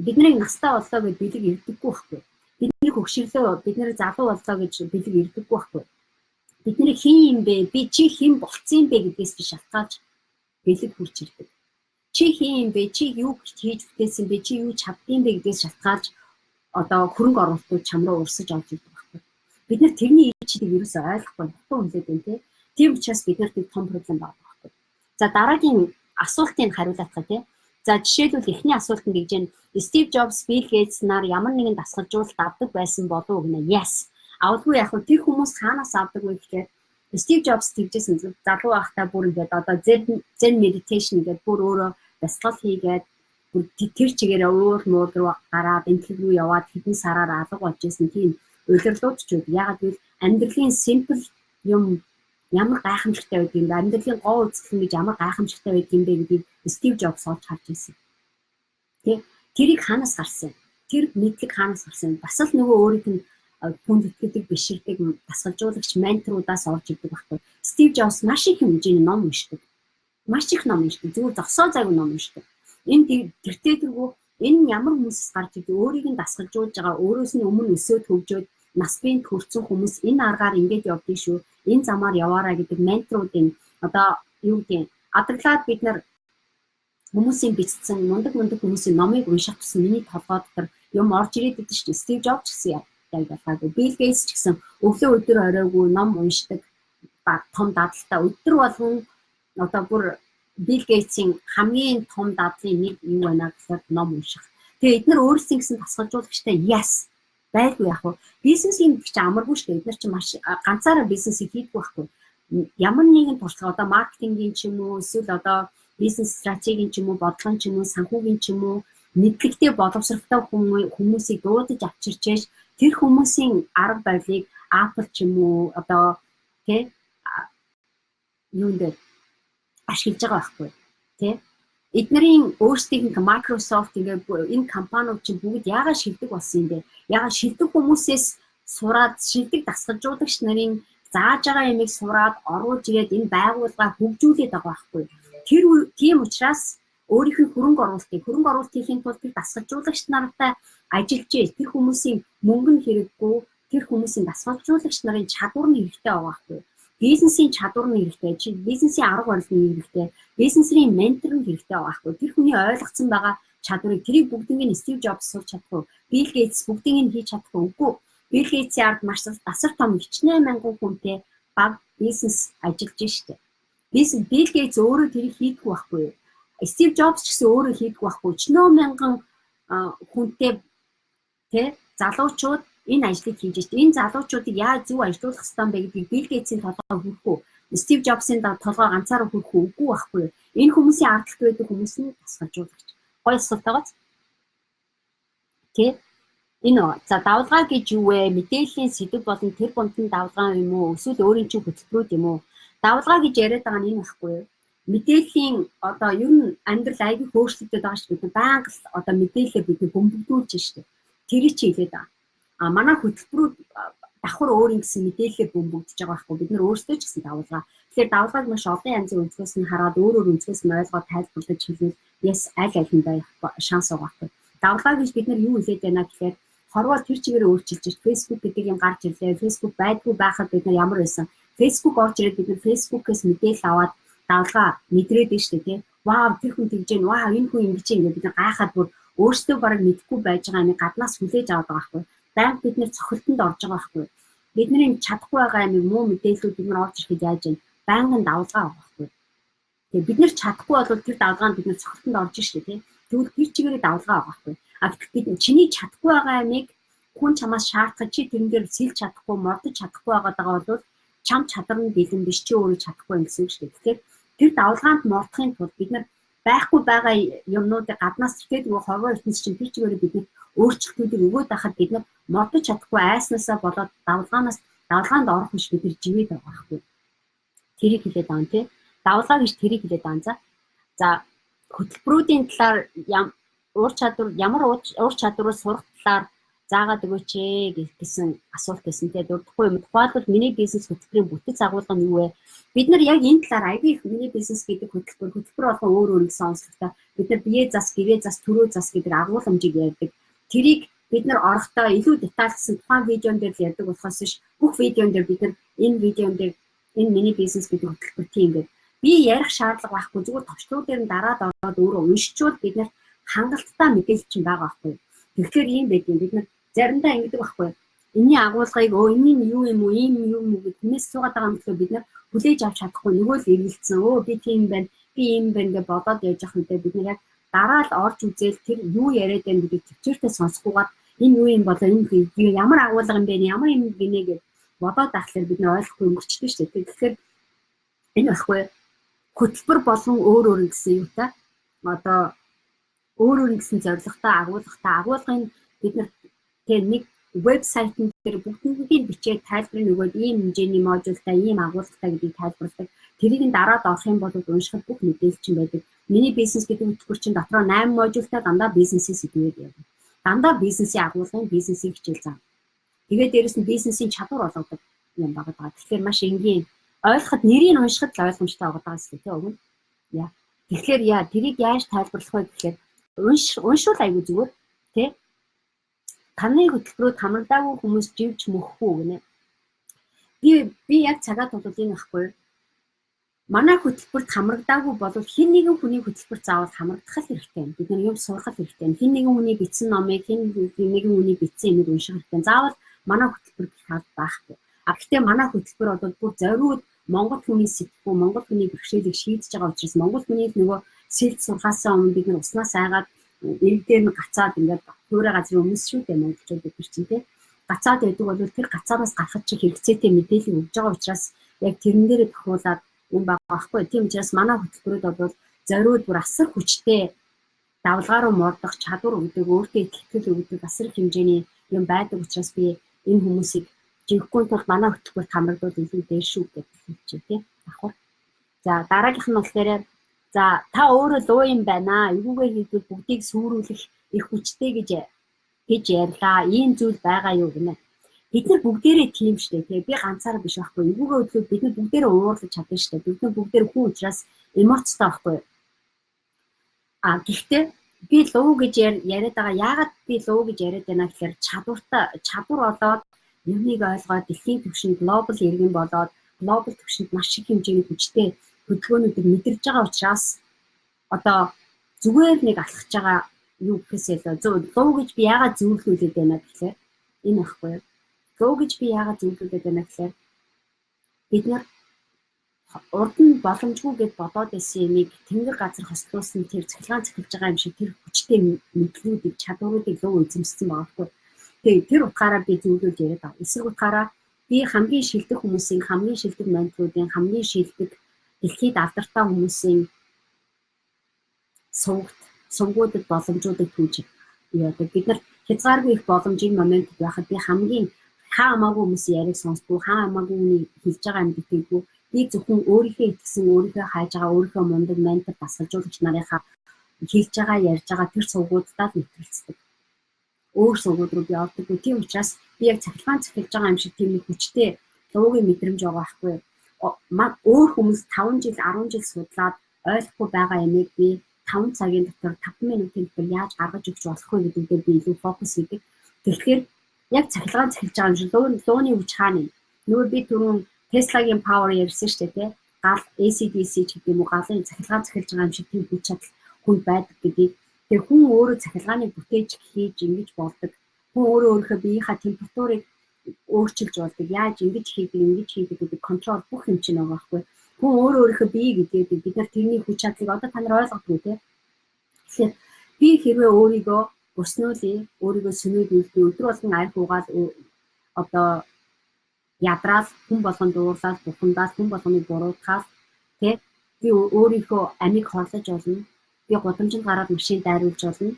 Бидний настай боллоо гэж бэлэг ирдэггүй байхгүй. Бидний хөгшөрлөө бид нэр залуу боллоо гэж бэлэг ирдэггүй байхгүй. Бидний хин юм бэ? Би чи хин болцсон юм бэ гэдгээс би шалтгаалж бэлэг хүрч ирдэг. Чи хин юм бэ? Чи юу хийж бүтээсэн бэ? Чи юу чаддсан бэ гэдгээс шалтгаалж одоо хөрөнгө оруулалтууд чам руу урсаж орж ирдэг байхгүй. Бид нар тэрний ичийг ерөөсөй ойлгохгүй хутан хүлээд байна те. Тийм учраас бид нарт том проблем байгаа байхгүй. За дараагийн асуултыг хариулах гэх тийм. За жишээлбэл эхний асуулт нь гэж байна. Steve Jobs, Bill Gates нар ямар нэгэн дасгалжуулалт авдаг байсан болов уу гэнэ. Yes. Авдаггүй яг нь тэр хүмүүс хаанаас авдаг вэ гэхээр Steve Jobs тэгжсэн залуу байхдаа бүр ингээд одоо Zen meditation гэдэг бүр өөрөө дасгал хийгээд бүр тэр чигээрээ уул муур руу гараад эмнэлэг рүү яваад хэдэн сараар алга болж исэн тийм удирлууд ч үү. Ягаад гэвэл амьдралын simple юм ямар гайхамшигтай байдаг юм бэ? Амьдралын гоо үзэсгэлэн гэж ямар гайхамшигтай байдаг юм бэ гэдгийг Steve Jobs олж харж ирсэн. Тэ? Тэрийг хаанаас гарсан? Тэр мэдлэг хаанаас гарсан? Бас л нөгөө өөрийнх нь хүнд итгэдэг, биширдэг, дасгалжуулагч менторудаас орж ирдэг байхгүй. Steve Jobs маш их хэмжээний ном уншдаг. Маш их ном уншдаг. Зүгээр зогсоо зайгүй ном уншдаг. Энэ тэртээ тэргүй энэ ямар хүмүүсээс гарч ирдэг, өөрийг нь дасгалжуулж байгаа, өөрөөс нь өмнө өсөөд хөгжөөд нас биед хүрсэн хүмүүс энэ аргаар ингэж явдгийг шүү. Энэ замаар яваарай гэдэг менторуудын одоо юу гэдэг адаглаад бид нар хүмүүсийн бичсэн мундаг хүмүүсийн номыг унших гэсэн миний толгой дотор юм орж ирээд идэв шүү. Steve Jobs гэсэн яг ялгаагүй. Bill Gates ч гэсэн өглөө өдөр оройгүй ном уншдаг том дадалтай өдөр болгон одоо бүр Bill Gates-ийн хамгийн том дадлын нэг юу байна гэхээр ном унших. Тэгээ эдгээр өөрсдийн гэсэн дасгалжуулагчтай yes байггүй яг уу. Бизнесийн гэж амаргүй шүү дээ. Эдгээр чинь маш ганцаараа бизнесийг хийдэг байхгүй. Ямар нэгэн туршлага одоо маркетингийн ч юм уу эсвэл одоо бизнес стратегийн ч юм уу бодлогын ч юм уу санхүүгийн ч юм уу мэдлэгтэй боловсралтай хүмүүсийг дуудаж авчирчээж тэр хүмүүсийн арга барилыг Apple ч юм уу одоо тий юунд ашиглаж байгаа байхгүй тий эднэрийн өөрсдийнх нь Microsoft ингээд энэ компаниуд чинь бүгд яагаад шилдэг болсон юм бэ? Яагаад шилдэг хүмүүсээс сураад шилдэг дасгалжуулагч нарын зааж байгаа ямиг сураад оруулж ирээд энэ байгууллага хөгжүүлээд байгаа байхгүй. Тэр тийм учраас өөрийнхөө хөрөнгө оруулалтын тулд тэр дасгалжуулагч нартай ажиллаж тэр хүмүүсийн мөнгө нь хэрэггүй тэр хүмүүсийн дасгалжуулагч нарын чадвар нь хэрэгтэй байгаа байхгүй. Бизнесийн чадвар нь хэрэгтэй, бизнесийн арга барил нь хэрэгтэй, бизнесийн ментор нь хэрэгтэй байгаа байхгүй. Тэр хүний ойлгоцсон байгаа чадварыг тэрийг бүгднийг Steve Jobs сурч чадахгүй, Bill Gates бүгднийг хийж чадахгүй үгүй. Bill Gates-ийн ард маш асар том хичнээн мянган хүнтэй баг бизнес ажиллаж штэ. Bill Gates өөрөө тэрийг хийдэггүй байхгүй. Steve Jobs ч гэсэн өөрөө хийдэггүй байхгүй. Хичнээн мянган хүнтэй тэ залуучууд энэ ажлыг хийж штэ. Энэ залуучуудыг яаж зөв ажилуулах ёстой юм бэ гэдгийг Bill Gates-ийн толгой хүрхгүй. Steve Jobs-ийн толгой ганцаараа хүрхгүй үгүй байхгүй. Энэ хүмүүсийн ардталт байдаг хүмүүс нь тасгалжуулагч. Гоё асуултаагац. Тэ энэ за давлгаа гэж юу вэ? Мэдээллийн сэдв болон тэр бундын давлгаа юм уу? Эсвэл өөрийн чинь хөтөлбөрүүд юм уу? Давлгаа гэж яриад байгаа нь энэ байхгүй юу? Мэдээллийн одоо ер нь амьдрал аягүй хөөрчлөгдөд байгаа шүү дээ. Байнга одоо мэдээлэл бид бөмбөгдүүлж штэ. Тэрийг чи хэлээд байгаа. А манай хөтөлбөрүүд давхар өөрийн гэсэн мэдээлэлээр бөмбөгдөж байгаа байхгүй. Бид нар өөрсдөө ч гэсэн давлгаа. Тэгэхээр давлгааг маш олон янзын өнцгөөс нь хараад өөр өнцгөөс нь ойлгоод тайлбарлаж хэлвэл yes аль алиндаа шанс байгаа байхгүй. Давлгаа гэж бид нар юу хэлээд байна гэхээр хорвоо тэр чигээр өөрчилж ирж Facebook гэдэг юм гарч ирлээ. Facebook байдгүй байхад бид нар ямар байсан? Facebook орж ирээд бид нар Facebook-ээс мэдээлэл аваад давлгаа мэдрээд байна шүү дээ тий. Вау тэр хүн тэгж гэн. Вау энэ хүн ингэж ингэ бид нар гайхаад бүр өөрсдөө бараг мэдэхгүй байж байгаа юм гаднаас хүлээж аваад байгаа байхгүй. Баян бид нэр цохилтонд орж байгаа байхгүй. Бидний чадахгүй байгаа юм муу мэдээлүүд бид нар олж ирэхэд яаж вэ? Байнгын давлгаа байгаа байхгүй. Тэгээ бид нар чадахгүй бол тэр давлгаанд бид нар цохилтонд орж штэ тий. Тэгвэл тэр чигээрээ давлгаа байгаа байхгүй. А бид чиний чадахгүй байгаа юмыг хүн чамаас шаардах чи тэрэн дээр сэлж чадахгүй, мордож чадахгүй байгаа бол чам чадвар нь бэлэн биш чи өөрөө чадахгүй юм гэсэн үг шүү дээ. Тэгэхээр тэр давлгаанд мордохын тулд бид нар байхгүй байгаа юмнуудыг гаднаас тэргээд хорвоо ертөнц чинь тэр чигээр бидний өөрчлөлтүүдийг өгөөд байхад бид нар мордож чадахгүй айснаасаа болоод давлгаанд орох биш бид нар живээд байгаа байхгүй. Тэрийг хэлээд байгаа юм тий. Давлгаа гэж тэрийг хэлээд байгаа. За хөтөлбөрүүдийн талаар ямар уур чадварыг сурах талаар заагаад өгөөч гэсэн асуулт байсан тий. Дурдахгүй юм. Тухайлбал миний бизнес хөтөлбөрийн бүтэц агуулга нь юу вэ? Бид нар яг энэ талаар аягүй их миний бизнес гэдэг хөтөлбөр болгон өөр гэсэн онцлогтой. Бид нар бие зас, гэрээ зас, төрөө зас гэдэг агуулмжийг ярьдаг. Тэрийг бид нар орохдоо илүү детальсан тухайн видеон дээр л ярьдаг болохоос биш бүх видеон дээр бид нар энэ видеон дээр энэ миний бизнес гэдэг хөтөлбөр тийм гэдэг. Би ярих шаардлага байхгүй зүгээр товчлууд дээр нь дараад ороод өөрөө уншичвал бид нар хангалттай мэдээлэл чинь байгаа байхгүй. Тэгэхээр ийм байдیں۔ Бид нар заримдаа ингэдэг байхгүй. Энийн агуулгыг энэ нь юу юм уу, ийм юм уу гэж хүнээс суугаад байгаа юм болохоор бид нар хүлээж авч чадахгүй нөгөө л эргэлцсэн. Би тийм байна, би ийм байна гэж бодоод яаж явах юм бэ? Бид нар яг дараа л орж үзэл тэр юу яриад байна гэдгийг төвчээртэй сонсохгүйгээр энэ юу юм болоо энэ ямар агуулга юм бэ ямар юм гинэ гэж бодоод байхлаар бид нэр ойлгохгүй өнгөрчдөг шүү дээ. Тэгэхээр энэ баггүй хөтөлбөр болон өөр гэсэн юутай одоо өөр гэсэн зорилготой агуулгын бид нар тэр нэг вебсайтн дээр бүгднийг бичээд тайлбарыг өгөөд ийм хэмжээний модультай ийм агуулгатай гэдгийг тайлбарладаг. Тэрийг дараад орох юм бол уншихад бүх мэдээлэл чинь байдаг. Миний бизнес гэдэг хөтөлбөр чинь дотроо 8 модультай дандаа бизнесийн сэдвээр явна. Дандаа бизнесийн агуулгын бизнесийн хичээл зам. Тэгээд дээрэс нь бизнесийн чадвар олгодог юм байгаа. Тэгэхээр маш энгийн ойлгоход нэрийг уншихад л ойлгомжтой байгаа гэсэн тийм үг. Яа. Тэгэхээр тэрийг яаж тайлбарлах вэ гэхээр уншвал айгүй зүгээр тий. Таны хөтөлбөрөд хамрагдаагүй хүмүүс живж мөхгүй гинэ. Би яг цагаад бол энэ ахгүй. Манай хөтөлбөрт хамрагдаагүй бол хэн нэгэн хүний хөтөлбөрт заавал хамрагдах хэрэгтэй. Бид нар юм сурах хэрэгтэй. Хэн нэгэн хүний бичсэн номыг хэн нэгэн хүний бичсэн юмыг унших хэрэгтэй. Заавал манай хөтөлбөр гэх байхгүй. Гэхдээ манай хөтөлбөр бол бүр зориуд Монгол хүний сэтгэхүй, Монгол хүний бэрхшээлийг шийдэж байгаа учраас Монгол хүний нөгөө сэлд сурхаасаа өмнө бид нар уснаас айгаад нэгдээр нь гацаад ингээд хөөрэ газрын өмнөс шүү дээ монголчууд бид чинь тий. Гацаад байдаг бол тэр гацаанаас гарахад чи хэрэгцээтэй мэдээлэл өгж байгаа учраас яг тэрэн дээрээ тохируулаад юм байгаа байхгүй. Тийм учраас манай хөтөлбөрөд бол зориуд бүр асар хүчтэй давлгаа руу мордох чадвар өгдөг, өөртөө итгэл өгдөг асар их хэмжээний юм байдаг учраас би энэ хүмүүсийг жинхэнэ тул манай хөтөлбөрт хамрагдвал илүү дээр шүү гэж хэлчихэ тий. Давхар. За дараагийнх нь болохоор за та өөрөө луу юм байна. Эвгүйгээр хийдвэл бүгдийг сүрүүлэх их хүчтэй гэж ярьлаа. Ийм зүйл байгаа юу гэнэ. Бид нар бүгдээрээ тийм штэ тий. Би ганцаараа биш байхгүй. Эвгүйгээр хөдлөв бид нар бүгдээрээ уурлаж чадна штэ. Бид нар бүгдээр хүн учраас эмоцтой байхгүй. Гэхдээ би луу гэж яриад байгаа. Яагаад би луу гэж яриад байна гэхээр чадвар олоод юмыг ойлгоод дэлхийн түвшинд глобал иргэн болоод глобал түвшинд маш их хэмжээний хүчтэй хөдөлгөөнүүдийг мэдэрж байгаа учраас одоо зүгээр нэг алхаж байгаа юу гэхээсээ луу гэж би яагаад зөвлөлүүлээд байна гэхээр энэ баггүй. Луу гэж би яагаад зөвлөлүүлээд байна гэхээр бид нар урд нь боломжгүй гэж бодоод байсан юмыг тэнгэр газар хослуулсан тэр цахилгаан цахилж байгаа юм шиг тэр хүчтэй мэдлүүдийг чадваруудыг луу эзэмссэн байгаа байхгүй. Тэгээ тэр утгаараа би зөвлөж яриад байгаа. Эсрэг утгаараа би хамгийн шилдэг хүмүүсийн хамгийн шилдэг менторуудын хамгийн шилдэг дэлхийд алдартай хүмүүсийн сунгуудад боломжуудыг түүж яадаг. Бид нар хязгааргүй их боломжийн моментд байхад би хамгийн хамаагүй хүмүүсийн яриг сонсдгүй, хамаагүй хүний хэлж байгаа юм битгийггүй. Би зөвхөн өөрийнхөө итгэсэн, өөрийнхөө хайж байгаа, өөрийнхөө мундаг ментор дасгалжуулагч нарынхаа хэлж байгаа, ярьж байгаа тэр сунгуудад нэвтрэлцдэг. Өөр сунгууд руу би ордоггүй. Тийм учраас би яг цахилгаан цахилж байгаа юм шиг тийм нэг хүчтэй луугийн мэдрэмж байгаа байхгүй. Өөр хүмүүс 5 жил 10 жил судлаад ойлгохгүй байгаа юмыг би 5 цагийн дотор 5 минутын дотор яаж гаргаж өгч болох вэ гэдэгтээ би илүү фокус хийдэг. Тэгэхээр яг цахилгаан цахилж байгаа юм шиг лууны хүч хаана юм. Нөгөө би түрүүн Tesla-гийн power ярьсан шүү дээ тий. Гал ACDC ч гэдэг юм уу галын цахилгаан цахилж байгаа юм шиг тийм хүч чадал хүн байдаг гэдгийг. Тэр хүн өөрөө цахилгааныг бүтээж хийж ингэж болдог. Хүн өөрийнхөө биеийнхаа температурыг өөрчилж болдог. Яаж ингэж хийдэг гэдэг контрол бүх юм чинь байгаа байхгүй. Хүн өөрийнхөө бие гэдэг бид нар тэрний хүч чадлыг одоо та нар ойлгохгүй тий. Тэгэхээр би хэрвээ өөрийгөө бүснүүлээ, өөрийгөө сүнээд өдөр болгон арх угаал одоо ядраад хүн болгон дуурлаад бухимдаад хүн болгоныг буруутгаад тий би өөрийнхөө амийг хорлож болно. Би гудамжинд гараад машин дайруулж болно.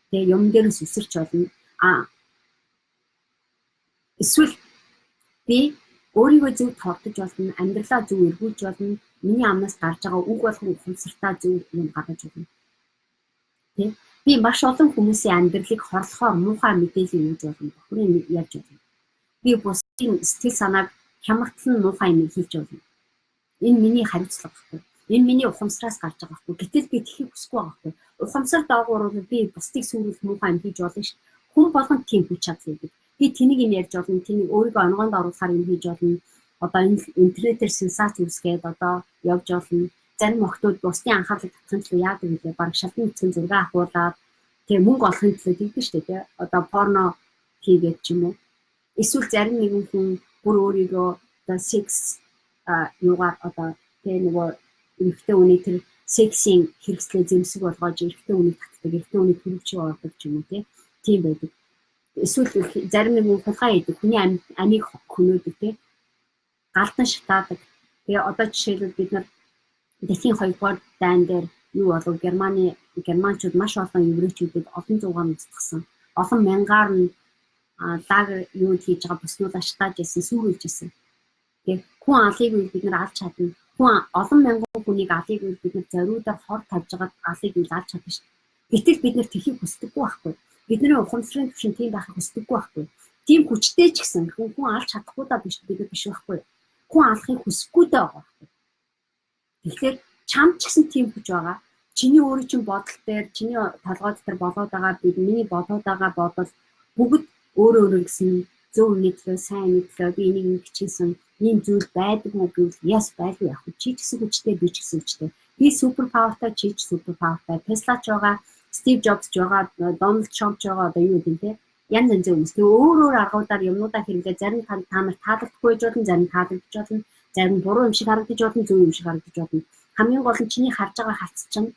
Тэгээ юм дээрээс үсэрч болно. Эсвэл би өөрийгөө зөв тогтож болно, амьдралаа зөв эргүүлж болно. Миний амнаас гарч байгаа үг болгон ухамсартай зөв юм гаргаж болно. Тэ? Би маш олон хүмүүсийн амьдралыг хорлохоор муухай мэдээлэл өгж болно. Бохрын ярьж болно. Би бусдын сэтгэл санааг хямртал нь муухай юм хэлж болно. Энэ миний хариуцлага байхгүй. Энэ миний ухамсараас гарч байгаа байхгүй. Гэтэл би тэхийг хүсэхгүй байгаа байхгүй. Ухамсар доогуур би бусдыг сүрүүлэх муухай юм хийж болно ш. Хүн болгон тийм хүч чадал байдаг. Би тэнийг юм ярьж болно, тэнийг өөрийгөө онгонд оруулахаар юм хийж болно. Одоо интернетээр сенсац үүсгээд одоо явж болно. Зарим охтууд бусдын анхаарлыг татахын төлөө яадаг вэ? Бараг шалтгаан эцэг зураг авахуулаад тэгээ мөнгө олохын төлөө тэгдэг шүү дээ. Одоо порно хийгээд ч юм уу. Эсвэл зарим нэгэн хүн бүр өөрийгөө одоо секс юугаар одоо тэгээ нөгөө эмэгтэй хүний тэр сексийн хэрэгслээ зэмсэг болгож эрэгтэй хүнийг татдаг, эрэгтэй хүний төрөвч ордог ч юм уу тийм байдаг. Эсвэл зарим нэг хулгай хийдэг, хүний амийг хөнөөдөг тий. Галдан шатаадаг. Тэгээ одоо жишээлбэл бид нар дэлхийн 2-р дайн дээр юу болов германчууд маш олон еврейчүүдийг олон зугаар устгасан. Олон мянгаар нь лагер юу хийж байгаа бүснүүд ашиглаж байсан, сүрүүлж байсан. Тэгээ хүн алыг бид нар алж чадна. Хүн олон мянган хүнийг алыг бид нар зориудаар хор тавьж байгаа алыг алж чадна шүү дээ. Гэтэл бид нар тэрхийг хүсдэггүй байхгүй. Бидний ухамсарын түвшин тийм байхыг хүсдэггүй байхгүй. Тийм хүчтэй ч гэсэн хүн алж чадахгүй даа биш бид нар биш байхгүй. Хүн алахыг хүсэхгүй даа байхгүй. Тэгэхээр чамд ч гэсэн тийм хүч байгаа. Чиний өөрийн чинь бодол дээр, чиний толгой дотор болоод байгаа миний бодоод байгаа бодол бүгд өөрөө гэсэн зөв нийтлээ, сайн нийтлээ би энийг хичээсэн ийм зүйл байдаг уу гэвэл яс байлгүй яг. Чи ч гэсэн хүчтэй, би ч гэсэн хүчтэй. Би супер павертай, чи ч супер павертай. Tesla ч байгаа, Steve Jobs ч байгаа, Donald Trump ч байгаа одоо юу гэдэг те. Янз янзын хүмүүс. Тэгээ өөр аргуудаар юмнуудаа хэрэглээ. Зарим та нарт таалагдахгүй байж болно, зарим таалагдж болно, зарим буруу юм шиг харагдаж болно, зөв юм шиг харагдаж болно. Хамгийн гол нь чиний харж байгаа хац чинь,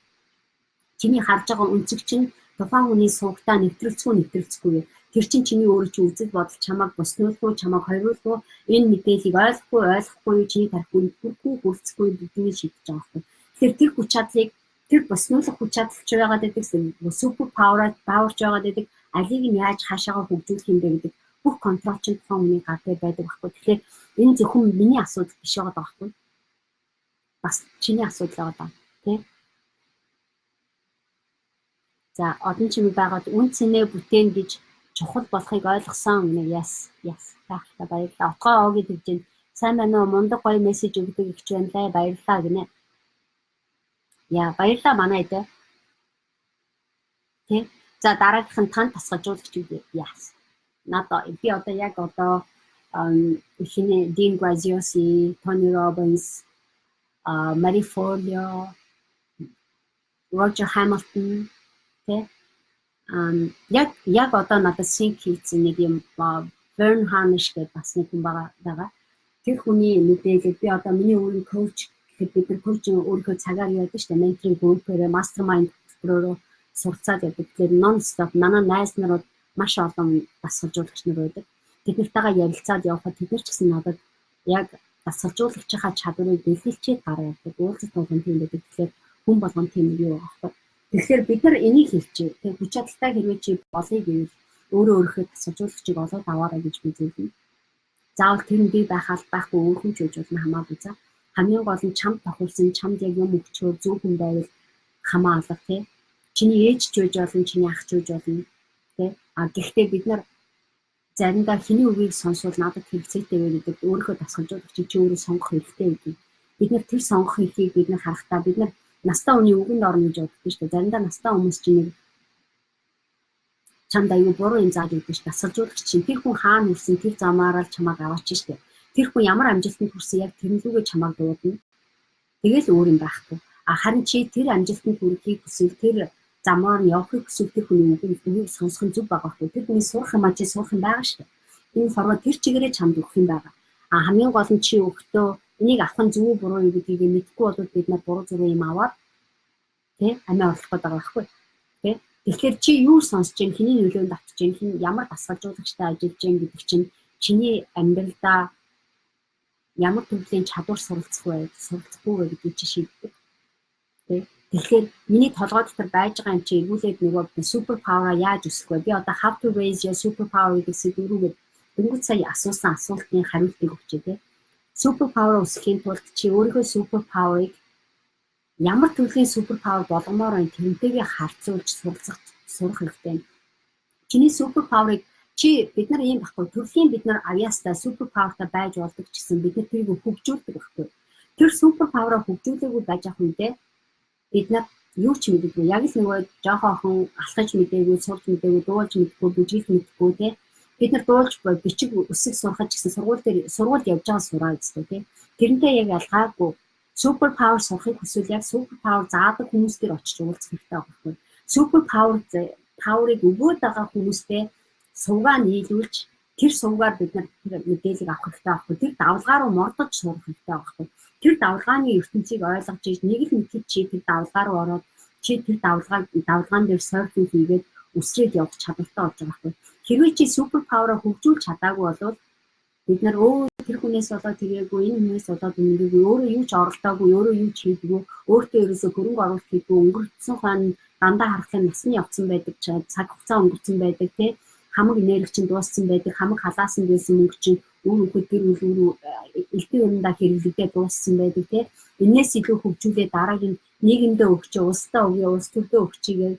чиний харж байгаа өнцөг чинь тухайн хүний сувгтаа нэвтрэлцгүй. Тэр чинь чиний өөрөө чи үзэл бодол чамайг боснуулгүй, чамайг хориулгүй, энэ мэдээллийг ойлгохгүй, чиний тарих хүрцэхгүй бидний шийдэж байгаа хэрэг. Тэгэхээр тэр хүч чадлыг, тэр боснуулах хүч чадалч байгаад байдаг, супер паверч байгаад байдаг, алийг нь яаж хаашаагаа хөгжүүлэх юм бэ гэдэг бүх контрол чинь тухайн хүний гар дээр байдаг байхгүй. Тэгэхээр энэ зөвхөн миний асуудал биш байгаа байхгүй. Бас чиний асуудал байгаа тийм. За одон чимэг байгаад үн цэнэ бүтээн гэж чухал болохыг ойлгосон гэнэ. Яс таахта баярлалаа. Отгоо оо гэж хэлж сайн байна уу? Мундаг гоё мессеж өгдөг ихч байна лээ. Баярлалаа гинэ. Яа баярлалаа манай эдэ. Тэ. За дараагийнх нь тань тасгалжуулагч үү? Яс. Надаа би одоо яг ихний Dean Graziosi, Tony Robbins, Marie Forleo, Roger Hamilton тэ. Яг одоо надад синк хийсэн нэг юм Vern Harnish гэдэг бас нэг хүн байгаа. Тэр хүний мэдээлэл би одоо миний өөрийн коуч гэхэд бид нар коучинг өөрийнхөө цагаар яадаг шүү дээ. Менторинг группээр mastermind руу сурцаад явдаг. Тэгэхээр non stop манай найз нарууд маш олон дасгалжуулагч нар байдаг. Тэднэртэйгээ ярилцаад явхад тэд нар ч гэсэн надад яг дасгалжуулагчийнхаа чадварыг дэлгэлчээд гараа явдаг. Уулзалт болгон тийм байдаг. Тэгэхээр хүн болгон тийм юу аахгүй. Тэгэхээр бид нар энийг хэлчихээ. Тэгээ хүч чадалтай хэрвээ чи болъё гэвэл өөрийнхөө дасгалжуулагчийг олоод аваарай гэж би зөвлөнө. Заавал тэр нь би байхад байхгүй өөр хүн ч үж болно хамаагүй за. Хамгийн гол нь чамд тохиолсон, чамд яг юм өгчөө зөв хүн байвал хамаа алга тий. Чиний ээж ч үж болно, чиний ах ч үж болно тий. Гэхдээ бид нар заримдаа хэний үгийг сонсвол надад хэрэгцээтэй вэ гэдэг өөрийнхөө дасгалжуулагчийг чи өөрөө сонгох хэрэгтэй гэдэг. Бид нар тэр сонгох эрхийг бид нар харахтаа бид нар настай хүний үгэнд орно гэж боддог шүү дээ. Заримдаа настай хүмүүс чинь нэг чамд аюу буруу юм зааж өгдөг ш. Дасгалжуулагч чинь тэр хүн хаана хүрсэн тэр замаараа л чамайг аваач штэ. Тэр хүн ямар амжилтанд хүрсэн яг тэрнлүүгээ чамайг дуудана. Тэгэл өөр юм байхгүй. Харин чи тэр амжилтанд хүрэхийг хүсвэл тэр замаар нь явахыг хүсвэл тэр хүний үгийг сонсох нь зөв байгаа байхгүй. Тэр хүний сурах юм чи сурах юм байгаа штэ. Энэ хорвоо тэр чигээрээ чамд өгөх юм байгаа. Хамгийн гол нь чи өгтөө энийг авах нь зөв буруу юу гэдгийг мэдэхгүй бол бид нар буруу зүрх юм аваад тий амиа орлох гэдэг байгаа байхгүй. Тий. Тэгэхээр чи юу сонсож чинь хэний нөлөөнд автж чинь хэн ямар дасгалжуулагчтай ажиллаж чинь гэдэг чинь чиний амьдралдаа ямар төрлийн чадвар суралцахгүй вэ гэдгийг чи шийддэг. Тий. Тэгэхээр миний толгой дотор байж байгаа юм чи эргүүлээд нөгөө супер павера яаж өсгөх вэ? Би одоо how to raise your super power гэдэг сэдвүүгээ дөнгөж сая асуусан асуултын хариултыг өгчээ тий. Супер павер өсөхийн тулд чи өөрийнхөө супер паверыг ямар төрлийн супер павер болгомоор байна тэрнтэйгээ харьцуулж сурах хэрэгтэй. Чиний супер паверыг чи бид нар ийм байхгүй төрлийн бид нар авьяастай супер павертай байж болдог ч гэсэн бид нар тэрийг хөгжүүлдэг байхгүй. Тэр супер павераа хөгжүүлээгүй байж ах үедээ бид нар юу ч мэддэггүй. Яг л нөгөө жоохон алхаж мэдээгүй, сурч мэдээгүй, дуулж мэдгүй, бүжиглэх мэдгүй тий. Бид нар дуулж бичиг өсөг сурахад ч гэсэн сургуульд явж байгаа сураа гэсэн тий. Тэрнтэй яг ялгаагүй супер павер сурахыг хүсвэл яг супер павер заадаг хүмүүс дээр очиж уулзах хэрэгтэй байхгүй. Супер паверыг өгөөд байгаа хүмүүстэй сувгаа нийлүүлж тэр сувгаар бид нар тэр мэдээлэл авах хэрэгтэй байхгүй. Тэр давлгаа руу мордож сурах хэрэгтэй байхгүй. Тэр давлгааны ертөнцийг ойлгож иж нэг л мэдэд чи тэр давлгаа руу ороод чи тэр давлгаан дээр серфинг хийгээд өсрээд явах чадвартай болж байгаа байхгүй. Хэрвээ чи супер павераа хөгжүүлж чадаагүй бол бид нар тэр хүнээс болоод тэрээгүй, энэ хүнээс болоод үнэгүй, өөрөө юу ч оролдоогүй, өөрөө юу ч хийдэггүй, өөртөө ерөөсө хөрөнгө оруулалт хийдэггүй, өнгөрсөн хойно дандаа харахад насны явцсан байдаг, цаг хугацаа өнгөрсөн байдаг, тий. Хамаг энерги чинь дууссан байдаг, хамаг халаасан байсан мөнгө чинь үр хөхөд гэр бүл элдэн юмдаа хэрэглэгдээ дууссан байдаг, тий. Энээс илүү хөгжүүлээ дараагийн нийгэмдээ өгчөө, улсдаа өгье, улс төрдөө өгчийгээ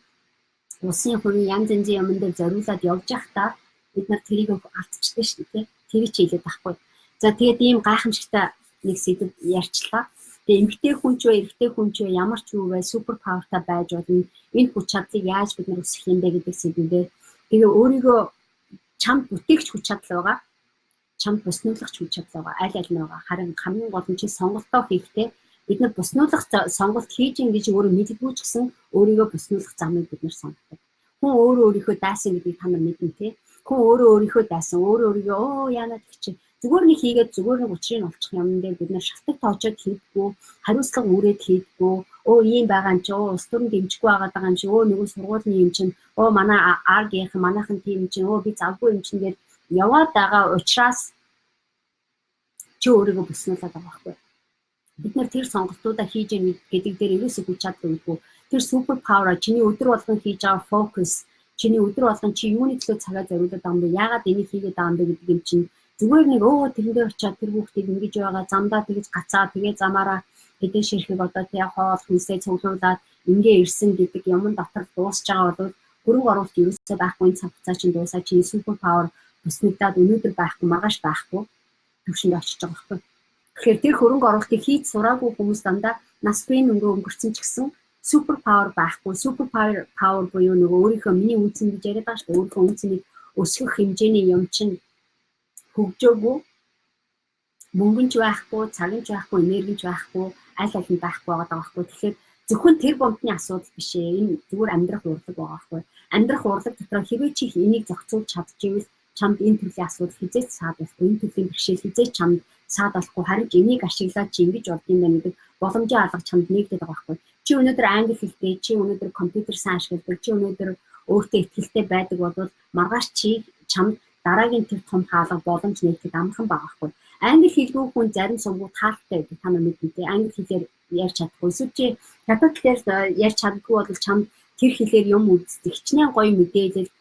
улсын хувийн янз янзын юмн дээр зориулаад явж байхдаа бид нар тэрийг алдчихдаг шүү дээ, тий. Тэрийг чи хэлээд байхгүй. За тэгээд ийм гайхамшигтай нэг сэдв ярьчлаа. Тэгээд эмэгтэй хүн ч вэ, эрэгтэй хүн ч вэ, ямар ч юу вэ, супер павертай байж болно. Энэ хүч чадлыг яаж бид нар өсгөх юм бэ гэдэг сэдвээр тэгээ өөрийгөө чамд бүтээгч хүч чадал байгаа. Чамд буснуулах хүч чадал байгаа. Аль аль нь байгаа. Харин хамгийн гол нь чи сонголтоо хийхдээ бид нар буснуулах сонголт хийж ин гэж өөрөө мэддэггүй ч гэсэн өөрийгөө буснуулах замыг бид нар сонгодог. Хүн өөрөө өөрийнхөө дайсан гэдгийг та нар мэднэ тий. Хүн өөрөө өөрийнхөө дайсан, өөрийгөө яанаад гэх чи зүгээр нэг хийгээд зүгээр нэг учрыг олчих юм дээр бид нар шалтгаан тоочод хийдгүү, хариуцлага үүрээд хийдгүү, ийм байгаа юм чи, улс төрн дэмжихгүй байгаа юм чи, нөгөө сургуулийн юм чинь, манай аргийнх, манайхан тийм чинь, би завгүй юм чинь гээд яваад байгаа учраас чи өөрийгөө буснуулаад байгаа байхгүй. Бид нар тэр сонголтуудаа хийж яах гэдэг дээр ерөөсөө хүч чаддаг үгүй. Тэр супер павер чиний өдөр болгон хийж байгаа фокус, чиний өдөр болгон чи юуны төлөө цагаа зориулаад байгаа юм бэ? Яагаад энийг хийгээд байгаа юм бэ гэдэг юм чинь зүгээр нэг тэрэн дээр очиад тэр хүүхдийг ингэж байгаа замдаа тэгж гацаа тэгээ замаараа хэдэн ширхэг одоо тий хоол хүнсээ цуглуулад ингээ ирсэн гэдэг юм дотор дуусч байгаа бол хөрөнгө оруулалт ерөөсөө байхгүй, энэ цаг хугацаа чинь дуусаад чиний супер павер бүснэгдээд өнөөдөр байхгүй, маргааш байхгүй төвшөнд очиж байгаа байхгүй. Тэгэхээр тэр хөрөнгө оруулалтыг хийж сураагүй хүмүүс дандаа нас буйн өнгөрцөн ч гэсэн супер павер байхгүй. Супер павер буюу нөгөө өөрийнхөө миний үнцэн гэж яриад байгаа шүү дээ. Өөрийнхөө үнцнийг өсгөх хэмжээний юм чинь хөгжөөгүй, мөнгө нь ч байхгүй, цаг нь ч байхгүй, энерги нь ч байхгүй, аль аль нь байхгүй байгаа байхгүй. Тэгэхээр зөвхөн тэр бомтны асуудал биш ээ. Энэ зүгээр амьдрах урлаг байгаа байхгүй. Амьдрах урлаг дотор хэрвээ чи энийг зохицуулж чадчихвэл чамд энэ төрлийн асуудал хизээч саад болохгүй, энэ төрлийн бэрхшээл хизээч чамд саад болохгүй. Харин энийг ашиглаад чи ингэж болд юм байна гэдэг боломжийн алга чамд нэгдээд байгаа байхгүй. Чи өнөөдөр англи хэлтэй, чи өнөөдөр компьютер сайн ашигладаг, чи өнөөдөр өөртөө ихтэй байдаг бол маргааш чи чамд дараагийн тэр том хаалга боломж нэгдэхэд амархан байгаа байхгүй. Англи хэлгүй хүн зарим сувгууд хаалттай байдаг. Та нар мэднэ тий. Англи хэлээр ярьж чадахгүй. Эсвэл чи хятад хэлээр ярьж чаддаггүй бол чамд тэр хэлээр юм үздэг. Хичнээн гоё мэдээлэл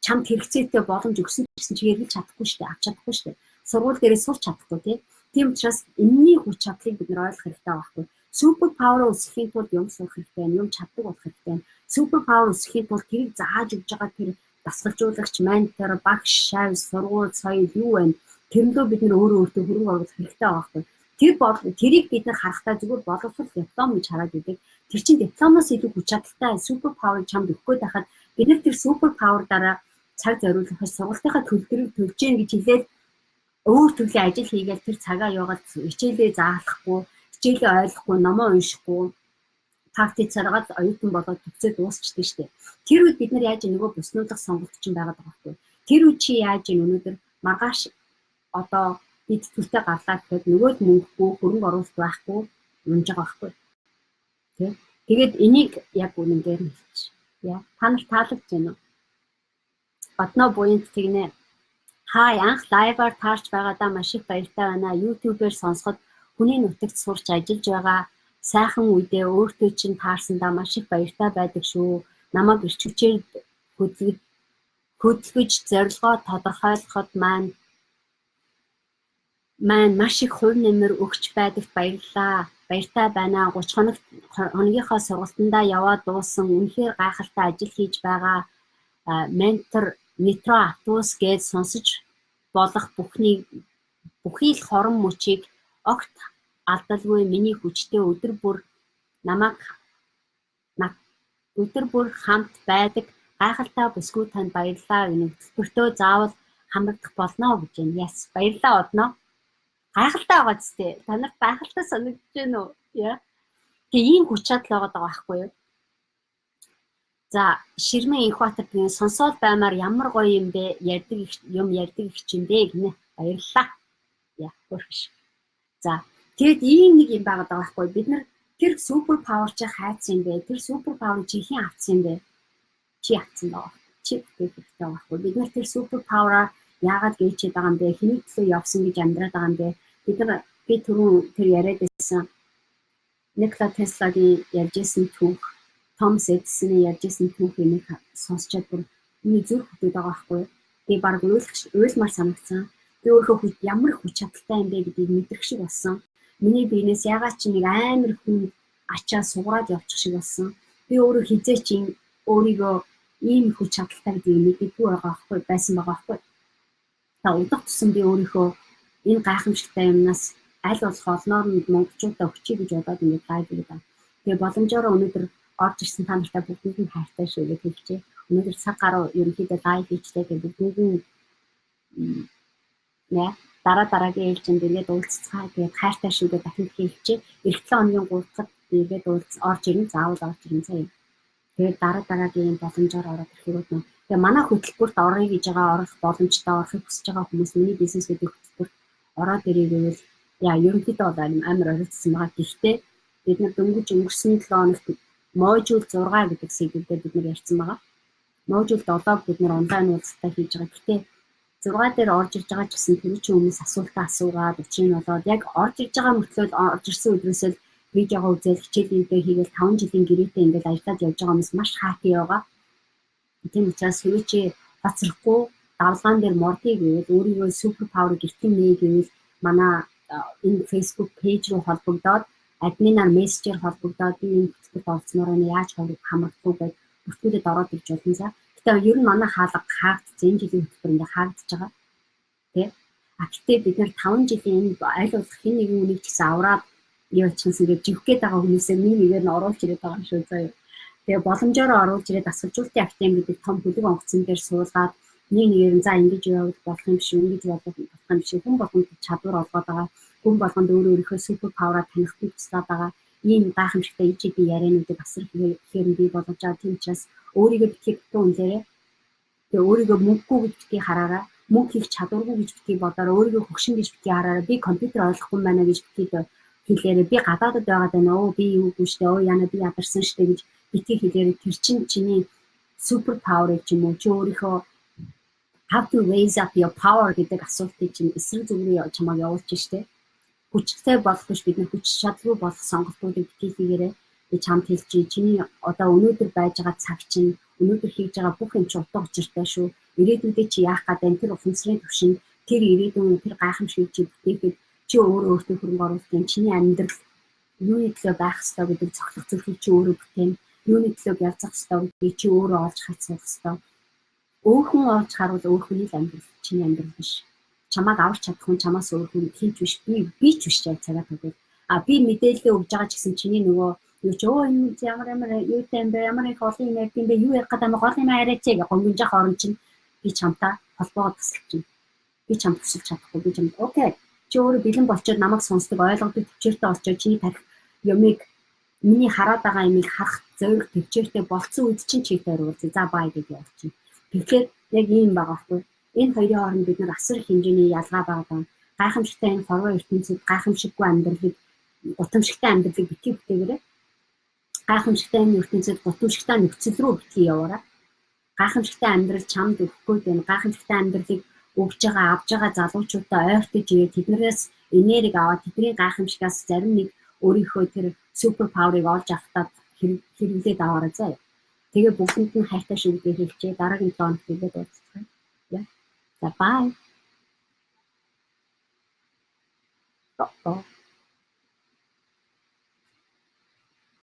чамд хэрэгцээтэй боломж өгсөн гэсэн чи ярьж чадахгүй шүү дээ. Авч чадахгүй шүү дээ. Сургууль дээрээ сурч чадахгүй тий. Тийм учраас энэний хүч чадлыг бид нар ойлгох хэрэгтэй байхгүй. Супер павер өсөхийн тулд юм сурах хэрэгтэй, юм чаддаг болох хэрэгтэй. Супер павер өсөхийн тулд тэрийг зааж өгж байгаа тэр дасгалжуулагч, ментор, багш, шавь, сургууль, соёл юу вэ? Тэрнлөө бид нар өөрөө өөртөө хөрөнгө оруулах хэрэгтэй байгаа байхгүй. Тэрийг бид нар харахтаа зүгээр боловсрол диплом гэж хараад байдаг. Тэр чинь дипломоос илүү хүч чадалтай супер павер чамд өгөхгүй байхад бид нар тэр супер павер дараа цаг зориулахад сургалтынхаа төлбөрийг төлж гин гэж хэлээд өөр төрлийн ажил хийгээл тэр цагаа яваад хичээлээ заалахгүй, хичээлээ ойлгохгүй, номоо уншихгүй практик царгаад оюутан болоод төвцөө дуусчихдээ штэ. Тэр үед бид нар яаж нөгөө буснуулах сонголт чинь байгаад байгаа байхгүй. Тэр үед чи яаж өнөөдөр маргааш одоо бид төлтэй гарлаа гэхэд нөгөөд мөнгөгүй хөрөнгө оруулалт байхгүй унж байгаа байхгүй. Тэ. Тэгээд энийг яг үнэнгээр хэлж. Яа, та нар таалагдж байна уу? Батнаа буянт тэгнэ. Хай анх лайваар таарч байгаадаа маш их баяртай байна. YouTube-ээр сонсоход хүний нутагт сурч ажиллаж байгаа сайхан үедээ өөртөө чинь таарсандаа маш их баяртай байдаг шүү. Намайг ирч хүчээр хөдөлгөж зорилгоо тодорхойлоход маань маш их хувь нэмэр өгч байдагт баярлалаа. Баяртай байна. 30 хоногийнхоо сургалтандаа яваад дууссан үнэхээр гайхалтай ажил хийж байгаа ментор метро автобус гэж сонсож болох бүхий л хорон мөчийг огт алдалгүй миний хүчтэй өдөр бүр хамт байдаг гайхалтай бүсгүй танд баярлалаа гэнэ хөтөлбөртөө заавал хамрагдах болно гэж байна. Яс баярлалаа одноо. Гайхалтай байгаа ч тийм. Та нарт гайхалтай санагдаж байна уу? Яа. Тэгээ ийм хүч чадал байгаа байхгүй юу? За Ширмэн Инхбаатарын сонсоод баймаар ямар гоё юм бэ? Ярьдаг их чинь бэ гинэ. Баярлалаа. Яа, хөрш. За тэгэд ийм нэг юм байгаад байгаа байхгүй. Бид нар тэр супер павер чи хайцсан юм бэ? Тэр супер павер чи хэн авсан юм бэ? Чи авсан даа. Чи хэрэгтэй байхгүй. Бид нар тэр супер павераа яагаад гээчээд байгаа юм бэ? Хэний төлөө явсан гэж амьдраад байгаа юм бэ? Би түрүүн тэр яриад байсан Никола Теслагийн ярьжсэн түүх, Томас Эдисоны ярьжсэн түүхийг сонсчод бүр миний зүрх хөдөөд байгаа байхгүй. Би баг уйлмар санагдсан. Би өөрөө ямар хүч чадалтай юм бэ гэдгийг мэдрэх шиг болсон. Миний биенээс ягаад ч нэг амар хүн ачаа сугараад явчих шиг болсон. Би өөрөө хизээ чинь өөрийгөө ийм хүч чадалтай гэдгийг мэддэггүй байсан байгаа байхгүй. Та удах тусан би өөрийнхөө энэ гайхамшигтай юмнаас аль болох олноор нь монголчуудаа өгчий гэж бодоод ингээд лайв хийгээд байна. Тэгээ боломжоор өнөөдөр орж ирсэн та нартай бүгднийг нь хайртай шүү гэж хэлчихье. Өнөөдөр цаг гаруй ерөнхийдөө лайв хийчихлээ гэж бүгднийг нь дараагийн ээлжинд ингээд уулзцгаа тэгээд хайртай шүү гэж дахин хэлчихье. Эх 7 хоногийн 3-нд ингээд орж ирэн заавал орж ирэн заяа. Тэгээд дараагийн боломжоор ороод ирэхэд нөө. Тэгээ манай хөтөлбөрт орё гэж байгаа орох боломжтой орохыг хүсэж байгаа хүмүүс миний бизнес гэдэг хөтөлбөрт ороод ирээ гэвэл ерөнхийдөө амар оролцсон байгаа. Гэхдээ бид нар дөнгөж өнгөрсөн 7 хоногт модуль 6 гэдэг сэдвээр бид нар ярьсан байгаа. Модуль 7-г бид нар онлайн уулзалтаа хийж байгаа. Гэхдээ 6 дээр орж ирж байгаа ч гэсэн тэр чинь хүмүүс асуултаа асуугаад учрыг нь болоод яг орж ирж байгаа мөртлөө орж ирсэн өдрөөс л видеого үзэл хичээлүүдээ хийгээл 5 жилийн гэрээтэй ингээд ажиллаад явж байгаа хүмүүс маш хаати байгаа. Тийм учраас хөвчөө хоцрохгүй давлгаан дээр мордыг гэвэл өөрийгөө супер павер гэртэн нээ гэвэл манай энэ Facebook пэйж руу холбогдоод админаар мессежээр холбогдоод би энэ хөтөлбөрт орцноор нь яаж хамрахгүй гэж бүртгүүлээд ороод ирж болно за. Гэтэ ер нь манай хаалга хаагдсан энэ жилийн хөтөлбөр ингээ хаагдж байгаа. Тэ. Гэхдээ бид нар 5 жилийн аль болох хэн нэгэн үнийг ч гэсэн авраад явуулчихсан гэж живх гээд байгаа хүмүүсээ нэгээр нь оруулж ирээд байгаа юм шүү заяа. Тэгээ боломжоор оруулж ирээд асуулжуултын актем гэдэг том хөлөг онгоцон дээр суулгаад нэгээр нь за ингэж явах болох юм шиг ингэж болох юм шиг хүн болгонд чадвар олгоод байгаа. Хүн болгонд өөрийнхөө супер павераа таних туслаад байгаа. Ийм гайхамшигтай ижид яриануудыг асар ихээр бий болгож байгаа. Тийм учраас өөрийгөө битгий үнлээрээ. Тэгээ өөрийгөө мөнгөгүй гэж битгий хараараа. Мөнгө хийх чадваргүй гэж битгий бодороо. Өөрийгөө хөгшин гэж битгий хараараа. Би компьютер ойлгохгүй байна гэж битгий хэлээрээ. Би гадаадд байгаад байна. Би юугүй штэ. Яна би ядарсан штэ гэж битгий хэлээрээ. Тэр чинь чиний супер паверыг ч юм уу чи өөрийнхөө how to raise up your power гэдэг асуултыг чинь эсрэг зүгрээ чамайг явуулж штэ. Хүчтэй болох биш бид нар хүч чадваргүй болох сонголтуудыг битгий хийгээрээ. Би чамд хэлчихье. Чиний одоо өнөөдөр байж байгаа цаг чинь өнөөдөр хийж байгаа бүх юм чи утга учиртай шүү. Ирээдүйдээ чи яах гэдэг тэр ухамсарын төвшин тэр ирээдүйн тэр гайхамшиг чи бүтээхэд чи өөртөө хөрөнгө оруулах юм. Чиний амьдрал юуны төлөө байх ёстой гэдэг цогцлох зүйлийг чи өөрөө бүтээн. Юуны төлөө ялцах ёстой гэдгийг чи өөрөө олж хацах ёстой. Өөрхөн олж харуул өөрхөний л амьдрал чиний амьдрал биш. Чамайг авч чадах хүн чамаас өөр хүн хинч биш. Би ч биш яг цагаа төгөө. Би мэдээлэл өгж байгаа ч гэсэн чиний нөгөө юу ч энэ ямар юутай юм бэ? Ямар их олон юм ярьд юм бэ? Юу ярих гэдэг юм гол юм арайч гэж гонгонж явах орон чинь би чамтай холбоогоо тасалж чинь. Би чамд тусалж чадахгүй. Би чамд окей. Чи өөрөө бэлэн болчоод намайг сонсдог ойлгодог төвчээртэй болчоод чиний тарих юмыг миний хараад байгаа юмыг харах зориг төвчээртэй болцсон үед чинь чийтэй оруулъя. За бай гэж явуулчих. Тэгэхээр яг ийм байгаа хгүй. Энэ хоёрын хооронд бид нар асар их хэмжээний ялгаа байгаа. Гайхамшигтай энэ хорвоо ертөнцид гайхамшиггүй амьдралыг, гутамшигтай амьдралыг битгий бүтээгээрэй. Гайхамшигтай энэ ертөнцид гутамшигтай нөхцөл рүү битгий яваарай. Гайхамшигтай амьдрал чамд өгөхгүй дээ. Гайхамшигтай амьдралыг өгж байгаа, авж байгаа залуучуудаа ойртож ирээ тэднээс энерги аваад тэдний гайхамшигаас зарим нэг өөрийнхөө тэр супер паверыг олж авахтаа хэрэглээд аваарай заа. Тэгээ бүгдэнд нь хайртай шүү гэж хэлчихээ. Дараагийн 7 хоногт тэгээд уулзцгаая. За бай.